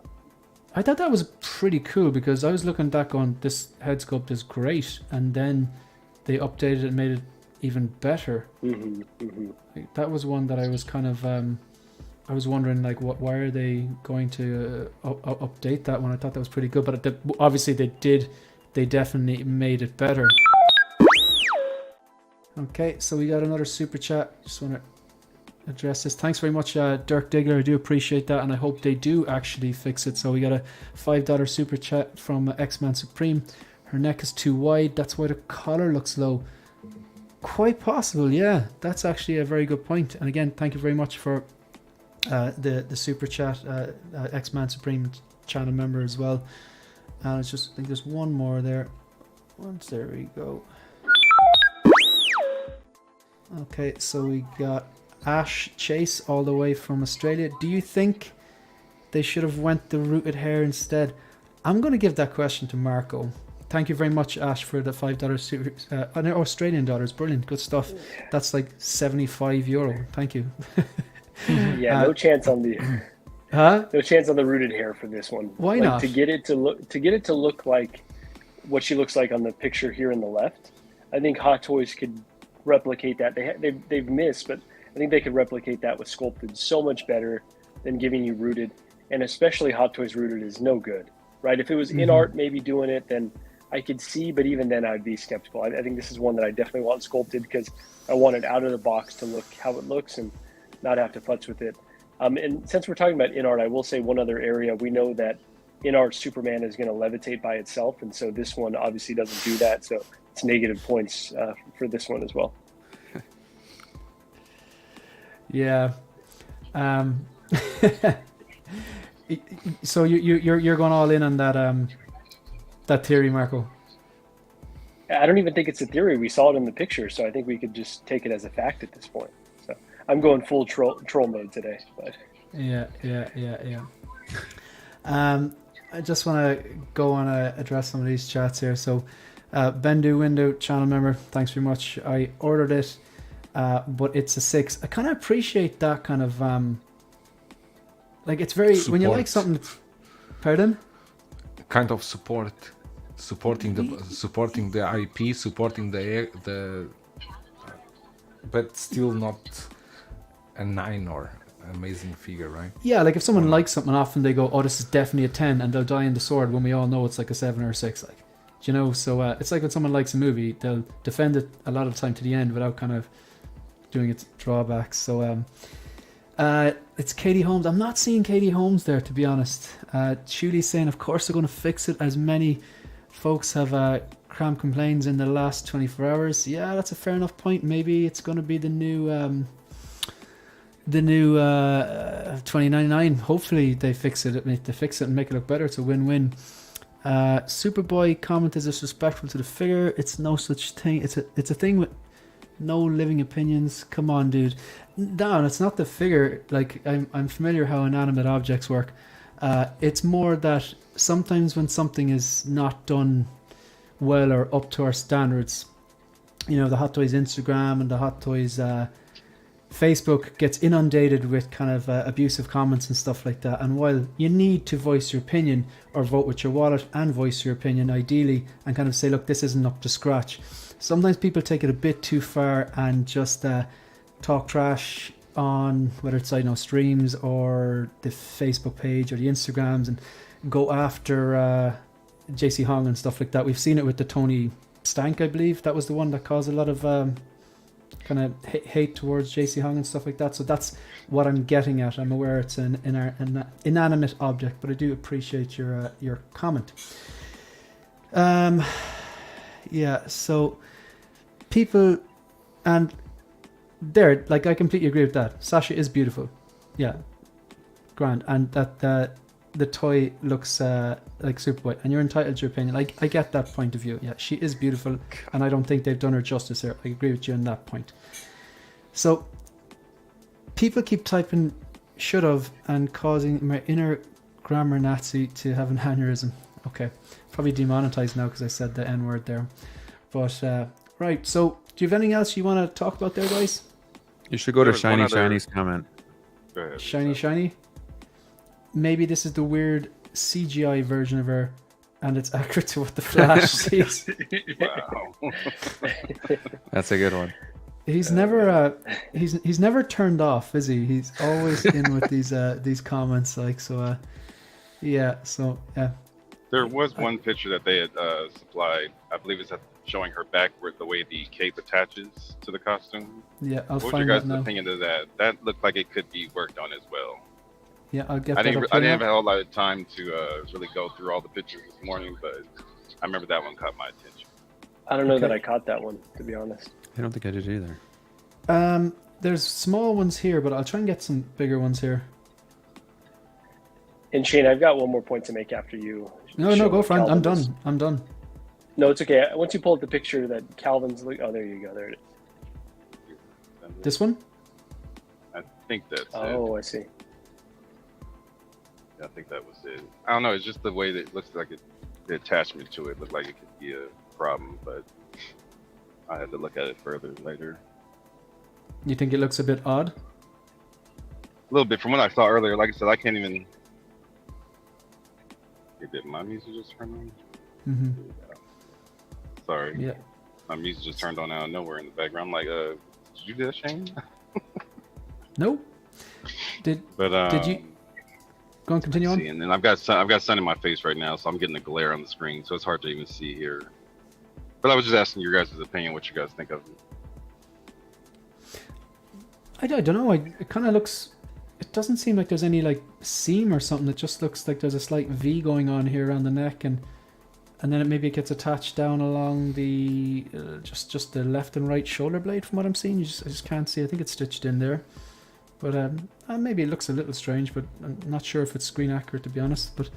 I thought that was pretty cool because I was looking at that going, this head sculpt is great, and then they updated it and made it even better. Like, that was one that I was kind of I was wondering like why are they going to update that one. I thought that was pretty good, but obviously they definitely made it better. Okay, so we got another super chat. Just want to address this. Thanks very much, Dirk Diggler. I do appreciate that, and I hope they do actually fix it. So we got a $5 super chat from X-Man Supreme. Her neck is too wide. That's why the collar looks low. Quite possible, yeah. That's actually a very good point. And again, thank you very much for the super chat, X-Man Supreme channel member as well. And I just think there's one more there. There we go. Okay, so we got Ash Chase all the way from Australia. Do you think they should have went the rooted hair instead? I'm going to give that question to Marco. Thank you very much, Ash, for the $5 super. Australian dollars, brilliant, good stuff. That's like €75. Thank you. Yeah, no chance on the. No chance on the rooted hair for this one. Why not? To get it to look like what she looks like on the picture here on the left. I think Hot Toys could replicate that. They've missed, but I think they could replicate that with sculpted so much better than giving you rooted, and especially Hot Toys rooted is no good, right? If it was in art maybe doing it, then I could see, but even then I'd be skeptical. I think this is one that I definitely want sculpted because I want it out of the box to look how it looks and not have to futz with it. And since we're talking about in art, I will say one other area. We know that in art Superman is going to levitate by itself, and so this one obviously doesn't do that, so it's negative points for this one as well. Yeah. So you're going all in on that theory, Marco? I don't even think it's a theory. We saw it in the picture, so I think we could just take it as a fact at this point. So I'm going full troll mode today. But yeah. I just want to go on address some of these chats here. So Bendu Window channel member, thanks very much. I ordered it, but it's a 6. I kind of appreciate that kind of like it's very support. When you like something. Pardon? Kind of supporting the IP, supporting the but still not a 9 or amazing figure, right? Yeah, like if someone likes something, often they go, "Oh, this is definitely a 10," and they'll die in the sword when we all know it's like a 7 or a 6. Like, do you know? So it's like when someone likes a movie, they'll defend it a lot of the time to the end without kind of doing its drawbacks. So it's Katie Holmes. I'm not seeing Katie Holmes there, to be honest. Chuli's saying, of course they're going to fix it, as many folks have cramp complaints in the last 24 hours. Yeah, that's a fair enough point. Maybe it's going to be the new 2099. Hopefully they fix it. They fix it and make it look better. It's a win-win. Superboy comment is disrespectful to the figure. It's no such thing. It's a thing with no living opinions. Come on, dude. No, it's not the figure. Like, I'm familiar how inanimate objects work. It's more that sometimes when something is not done well or up to our standards, you know, the Hot Toys Instagram and the Hot Toys Facebook gets inundated with kind of abusive comments and stuff like that. And while you need to voice your opinion or vote with your wallet and voice your opinion ideally and kind of say, look, this isn't up to scratch, sometimes people take it a bit too far and just talk trash on whether it's, I know, streams or the Facebook page or the Instagrams and go after JC Hong and stuff like that. We've seen it with the Tony Stank, I believe. That was the one that caused a lot of kind of hate towards JC Hong and stuff like that. So that's what I'm getting at. I'm aware it's an inanimate object, but I do appreciate your comment. Yeah, so people, and there, like, I completely agree with that. Sasha is beautiful. Yeah, grand. And that the toy looks like Superboy, and you're entitled to your opinion. Like, I get that point of view. Yeah, she is beautiful, and I don't think they've done her justice here. I agree with you on that point. So people keep typing should have and causing my inner grammar Nazi to have an aneurysm. Okay, probably demonetized now because I said the N word there. But right, so do you have anything else you want to talk about there, guys? You should go to There was one Shiny other- Shiny's comment. Go ahead. Shiny. Maybe this is the weird CGI version of her, and it's accurate to what the Flash sees. Wow. That's a good one. He's never he's never turned off, is he? He's always in with these comments, like, so. Yeah. So yeah. There was one picture that they had supplied. I believe it's showing her back where the way the cape attaches to the costume. Yeah, I'll What was find your that guys' now. opinion of that? That looked like it could be worked on as well. Yeah, I'll get I that didn't up I here didn't have now. a whole lot of time to really go through all the pictures this morning, but I remember that one caught my attention. I don't know that Okay. I caught that one, to be honest. I don't think I did either. There's small ones here, but I'll try and get some bigger ones here. And Shane, I've got one more point to make after you. No, show go what for it. I'm Calvin is- done. I'm done. No, it's okay. Once you pull up the picture that Calvin's oh, there you go. There it is. This one? I think that's it. Oh, I see. Yeah, I think that was it. I don't know. It's just the way that it looks like the attachment to it looked like it could be a problem, but I had to look at it further later. You think it looks a bit odd? A little bit from what I saw earlier. Like I said, I can't even. Did my music just turn on? Mm-hmm. Sorry. Yeah. My music just turned on out of nowhere in the background. I'm like, did you do that, Shane? No. Did you go and continue on? See, and then I've got sun in my face right now, so I'm getting a glare on the screen, so it's hard to even see here. But I was just asking your guys' opinion, what you guys think of it. I don't know. It kind of looks. It doesn't seem like there's any like seam or something. It just looks like there's a slight V going on here around the neck, and then it gets attached down along the just the left and right shoulder blade. From what I'm seeing, I just can't see. I think it's stitched in there, but maybe it looks a little strange. But I'm not sure if it's screen accurate, to be honest. But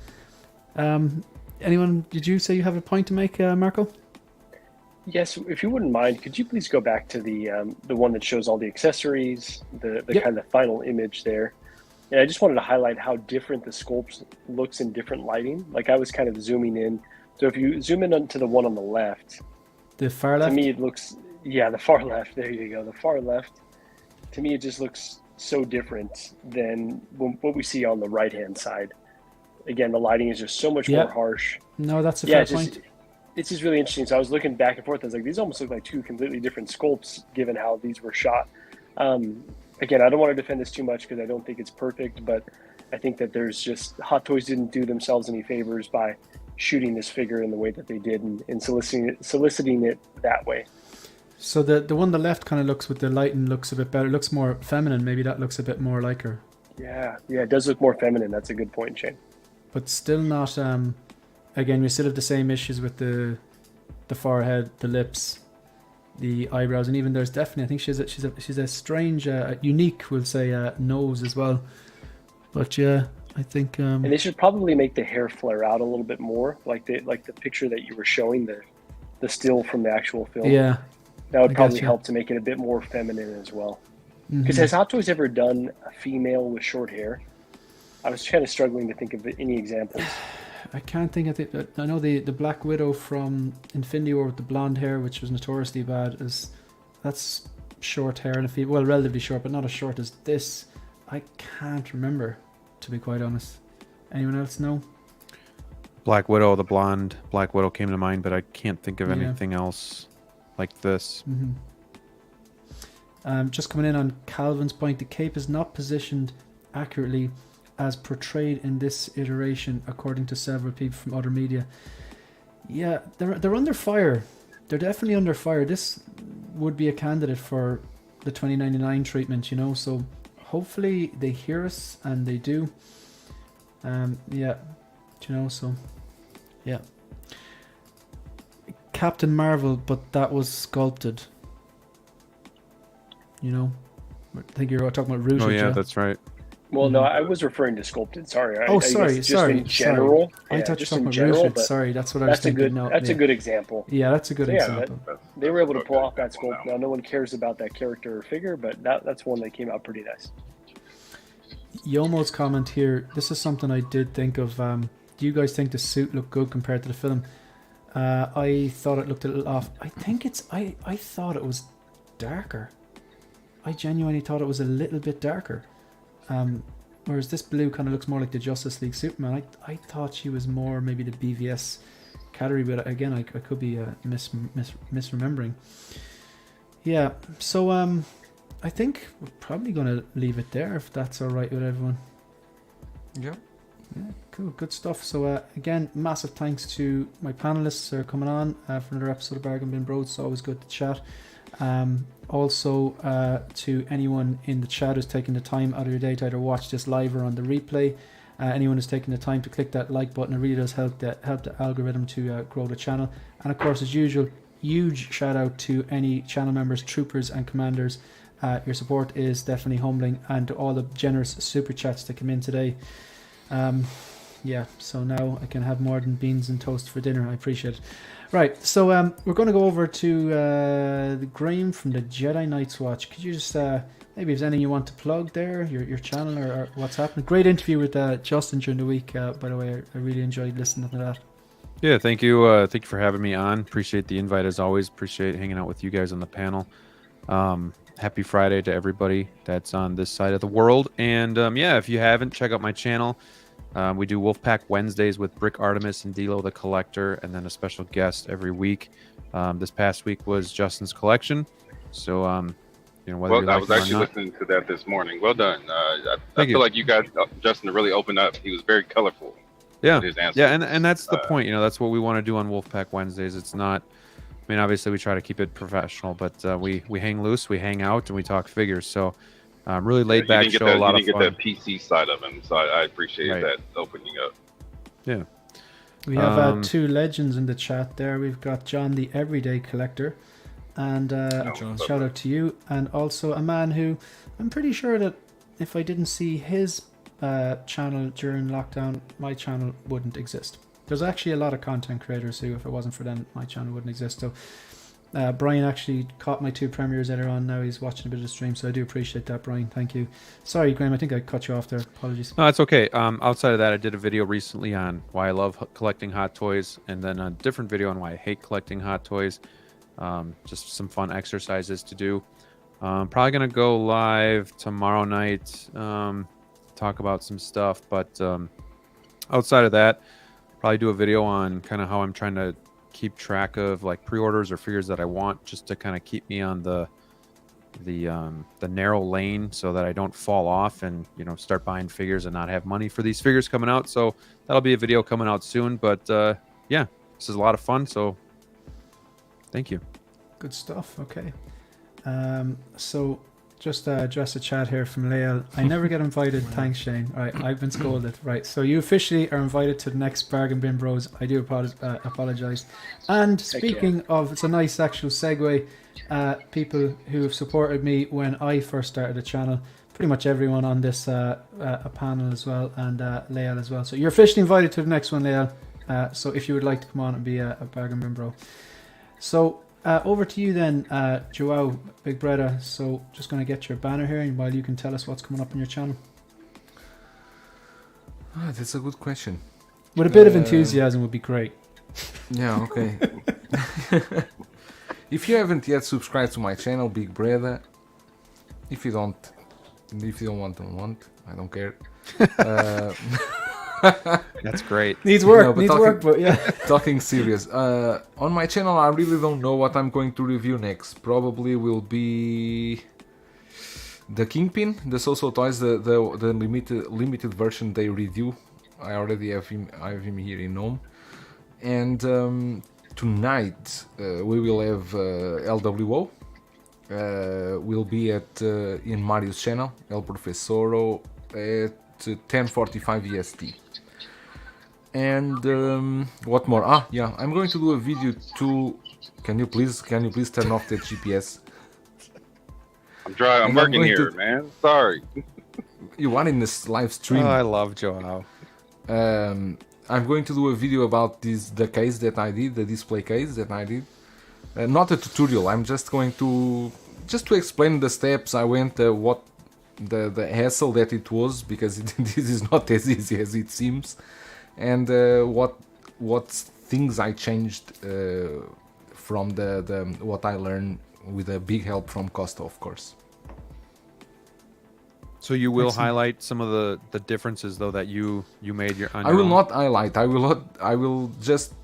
anyone? Did you say you have a point to make, Marco? Yes, if you wouldn't mind, could you please go back to the one that shows all the accessories, the Yep. kind of final image there? And I just wanted to highlight how different the sculpt looks in different lighting. Like, I was kind of zooming in. So if you zoom in onto the one on the left, The far left. to me it looks, yeah, the far left. There you go, the far left. To me, it just looks so different than what we see on the right-hand side. Again, the lighting is just so much Yeah. more harsh. No, that's a Yeah, fair it's point. it's just really interesting. So I was looking back and forth. I was like, these almost look like two completely different sculpts, given how these were shot. Again, I don't want to defend this too much because I don't think it's perfect, but I think that there's just Hot Toys didn't do themselves any favors by shooting this figure in the way that they did and soliciting it that way. So the one on the left kind of looks with the lighting looks a bit better. It looks more feminine. Maybe that looks a bit more like her, Yeah, it does look more feminine. That's a good point, Shane. but still not. Again, we still have the same issues with the forehead, the lips, the eyebrows, and even there's definitely, I think she's a strange, unique, we'll say, nose as well. But yeah, I think. And they should probably make the hair flare out a little bit more, like the picture that you were showing, the still from the actual film. Yeah. That would I probably gotcha. help to make it a bit more feminine as well. Mhm. Because has Hot Toys ever done a female with short hair? I was kind of struggling to think of any examples. I can't think of it. I know the Black Widow from Infinity War with the blonde hair, which was notoriously bad, that's short hair and well, relatively short, but not as short as this. I can't remember, to be quite honest. Anyone else know? Black Widow, the blonde Black Widow came to mind, but I can't think of Yeah. anything else like this. Just coming in on Calvin's point, the cape is not positioned accurately as portrayed in this iteration, according to several people from other media. Yeah, they're under fire. They're definitely under fire. This would be a candidate for the 2099 treatment, you know. So hopefully they hear us, and they do. Yeah, you know. So yeah, Captain Marvel, but that was sculpted. You know, I think you're talking about Rooted. Oh yeah, that's right. Well, no, I was referring to sculpted. Sorry. I sorry, guess just in general. I Yeah, thought you just were talking in about general, Rooted. but Sorry, that's what I was that's a thinking. good. No, That's yeah. a good example. Yeah, that's a good So, yeah, example. They were able to pull off that sculpt. Now, no one cares about that character or figure, but that's one that came out pretty nice. Yomo's comment here. This is something I did think of. Do you guys think the suit looked good compared to the film? I thought it looked a little off. I think it's. I thought it was darker. I genuinely thought it was a little bit darker. Whereas this blue kind of looks more like the Justice League Superman. I thought she was more maybe the BVS category, but again, I could be misremembering. Yeah, so I think we're probably going to leave it there if that's all right with everyone. Yeah. Yeah, cool, good stuff. So again, massive thanks to my panelists who are coming on for another episode of Bargain Bin Bros. It's always good to chat. Also to anyone in the chat who's taking the time out of your day to either watch this live or on the replay. Anyone who's taking the time to click that like button, it really does help the algorithm to grow the channel. And of course, as usual, huge shout out to any channel members, troopers and commanders. Your support is definitely humbling, and to all the generous super chats that come in today. Yeah, so now I can have more than beans and toast for dinner. I appreciate it. Right, so we're going to go over to the Graham from the Jedi Knights Watch. Could you just maybe if there's anything you want to plug there, your channel or what's happening? Great interview with Justin during the week. By the way, I really enjoyed listening to that. Yeah, thank you. Thank you for having me on. Appreciate the invite as always. Appreciate hanging out with you guys on the panel. Happy Friday to everybody that's on this side of the world. And yeah, if you haven't, check out my channel. We do Wolfpack Wednesdays with Brick Artemis and Dilo the Collector, and then a special guest every week. This past week was Justin's collection. So, you know, whether you like I was it or actually not. listening to that this morning. Well done. I Thank you. feel like you guys, Justin, really opened up. He was very colorful. Yeah, with his answers. yeah, and that's the point. You know, that's what we want to do on Wolfpack Wednesdays. It's not. I mean, obviously, we try to keep it professional, but we hang loose, we hang out, and we talk figures. So, really laid back show, a lot of fun. You didn't get that PC side of him, so I appreciate that opening up. Yeah. We have two legends in the chat there. We've got John the Everyday Collector, and shout out to you, and also a man who I'm pretty sure that if I didn't see his channel during lockdown, my channel wouldn't exist. There's actually a lot of content creators who, if it wasn't for them, my channel wouldn't exist. So Brian actually caught my two premieres earlier on. Now he's watching a bit of the stream, so I do appreciate that, Brian. Thank you. Sorry, Graham, I think I cut you off there. Apologies. No, that's okay. Outside of that, I did a video recently on why I love collecting Hot Toys, and then a different video on why I hate collecting Hot Toys. Just some fun exercises to do. Probably going to go live tomorrow night, talk about some stuff. But outside of that, probably do a video on kind of how I'm trying to keep track of like pre-orders or figures that I want, just to kind of keep me on the narrow lane so that I don't fall off and, you know, start buying figures and not have money for these figures coming out. So that'll be a video coming out soon. But yeah, this is a lot of fun. So thank you. Good stuff. Okay. So just address a chat here from Lael. I never get invited. Thanks, Shane. All right, I've been scolded. Right, so you officially are invited to the next Bargain Bin Bros. I do apologize. And speaking of, it's a nice actual segue. People who have supported me when I first started the channel. pretty much everyone on this a panel as well, and Leal as well. So you're officially invited to the next one, Leal. So if you would like to come on and be a bargain bin bro. So over to you then, Joao, Big BREDA. So just going to get your banner here, and while you can tell us what's coming up on your channel. That's a good question. With a bit of enthusiasm would be great. Yeah, okay. If you haven't yet subscribed to my channel, Big BREDA, if you don't want, don't want. I don't care. That's great. Needs work, No, but but yeah. Talking serious. On my channel, I really don't know what I'm going to review next. Probably will be the Kingpin, the So Toys, the limited version they review. I already have him. I have him here in home. And tonight we will have LWO. Will be at in Mario's channel, El Profesoro, at 10:45 EST. And what more? Yeah, I'm going to do a video too. Can you please turn off that GPS? I'm driving. I'm working here, man. Sorry. You are in this live stream. Oh, I love Joao. I'm going to do a video about the case that I did, the display case that I did. Not a tutorial. I'm just going to explain the steps I went, what the hassle that it was, because this is not as easy as it seems, and what things I changed from the what I learned with a big help from Costa, of course. So you will highlight some of the differences though that you made on your I will own? not highlight. I will just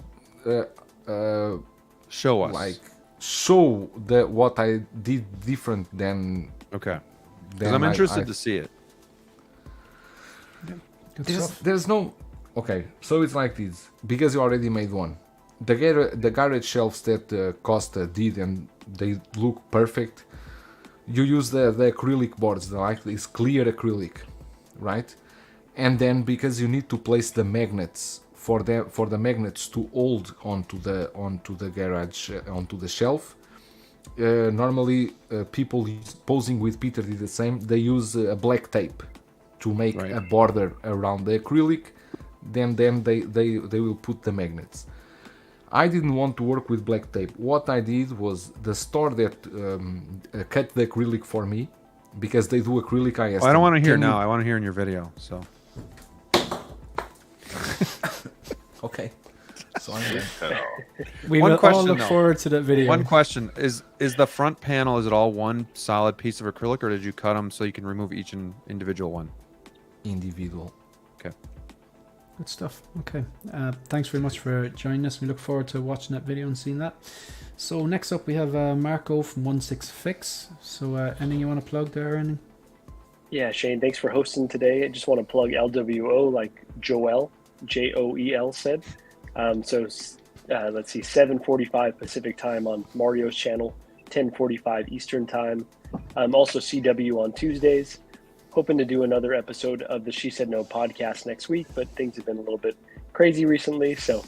show us. like show what I did different than. Okay. Because I'm interested to see it. There's no. Okay, so it's like this, because you already made one. The garage shelves that Costa did, and they look perfect. You use the acrylic boards, like this clear acrylic, right? And then because you need to place the magnets for the magnets to hold onto the garage onto the shelf. Normally, people posing with Peter did the same. They use a black tape to make a border around the acrylic. Then they will put the magnets. I didn't want to work with black tape. What I did was the store that cut the acrylic for me, because they do acrylic. I don't want to hear now. I want to hear in your video. So. Okay. So we will all look forward to that video. One question is the front panel, is it all one solid piece of acrylic, or did you cut them so you can remove each individual one? Individual. Okay. Good stuff. Okay. Thanks very much for joining us. We look forward to watching that video and seeing that. So next up we have Marco from 16Fix. So anything you want to plug there, or anything? Yeah, Shane, thanks for hosting today. I just want to plug LWO like Joel, Joel said. So let's see, 7:45 Pacific time on Mario's channel, 10:45 Eastern time. Also CW on Tuesdays. Hoping to do another episode of the She Said No podcast next week, but things have been a little bit crazy recently. So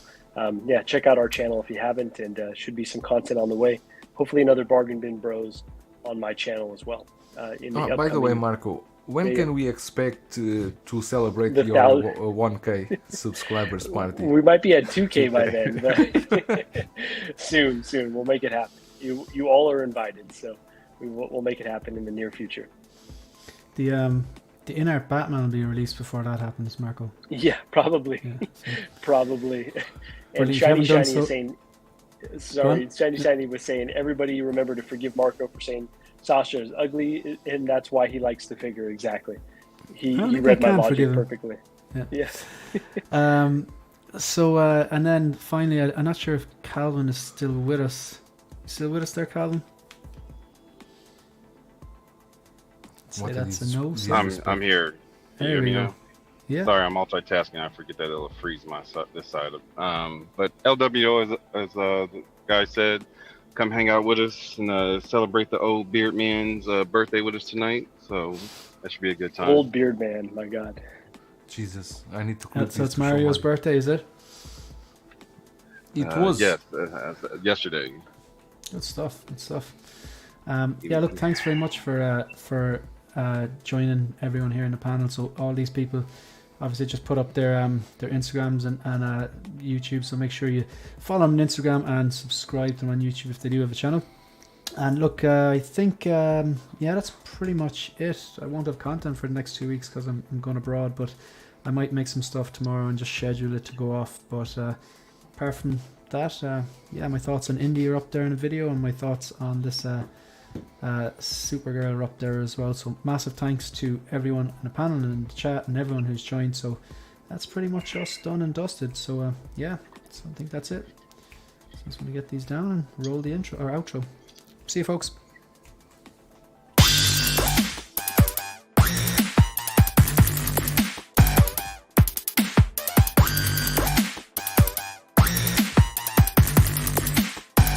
yeah, check out our channel if you haven't, and should be some content on the way. Hopefully another Bargain Bin Bros on my channel as well. By the way, Marco, when can we expect to celebrate your 1K subscribers party? We might be at 2K by then, but soon. We'll make it happen. You all are invited, so we'll make it happen in the near future. The in-art Batman will be released before that happens, Marco. Yeah, probably. Yeah, so. Probably. But And Shiny is saying, Shiny was saying, everybody remember to forgive Marco for saying Sasha is ugly, and that's why he likes the figure. Exactly. He read my logic perfectly. Yeah. So, and then finally, I'm not sure if Calvin is still with us. Still with us there, Calvin? Say that's a no. I'm here. Can you hear me now? Yeah. Sorry, I'm multitasking. I forget that it'll freeze this side of. But LWO, as the guy said, come hang out with us and celebrate the old beard man's birthday with us tonight. So that should be a good time. Old beard man, my God. Jesus, I need to quit. So it's Mario's birthday, is it? It was. Yes, yesterday. Good stuff. Yeah, look, thanks very much for joining everyone here in the panel. So all these people obviously just put up their Instagrams and YouTube. So make sure you follow them on Instagram and subscribe to them on YouTube if they do have a channel. And look, I think yeah, that's pretty much it. I won't have content for the next 2 weeks because I'm going abroad, but I might make some stuff tomorrow and just schedule it to go off. But apart from that, yeah, my thoughts on Indy are up there in the video, and my thoughts on this Supergirl are up there as well. So massive thanks to everyone in the panel and in the chat and everyone who's joined. So that's pretty much us done and dusted. So yeah, so I think that's it. So I'm just going to get these down and roll the intro or outro. See you, folks.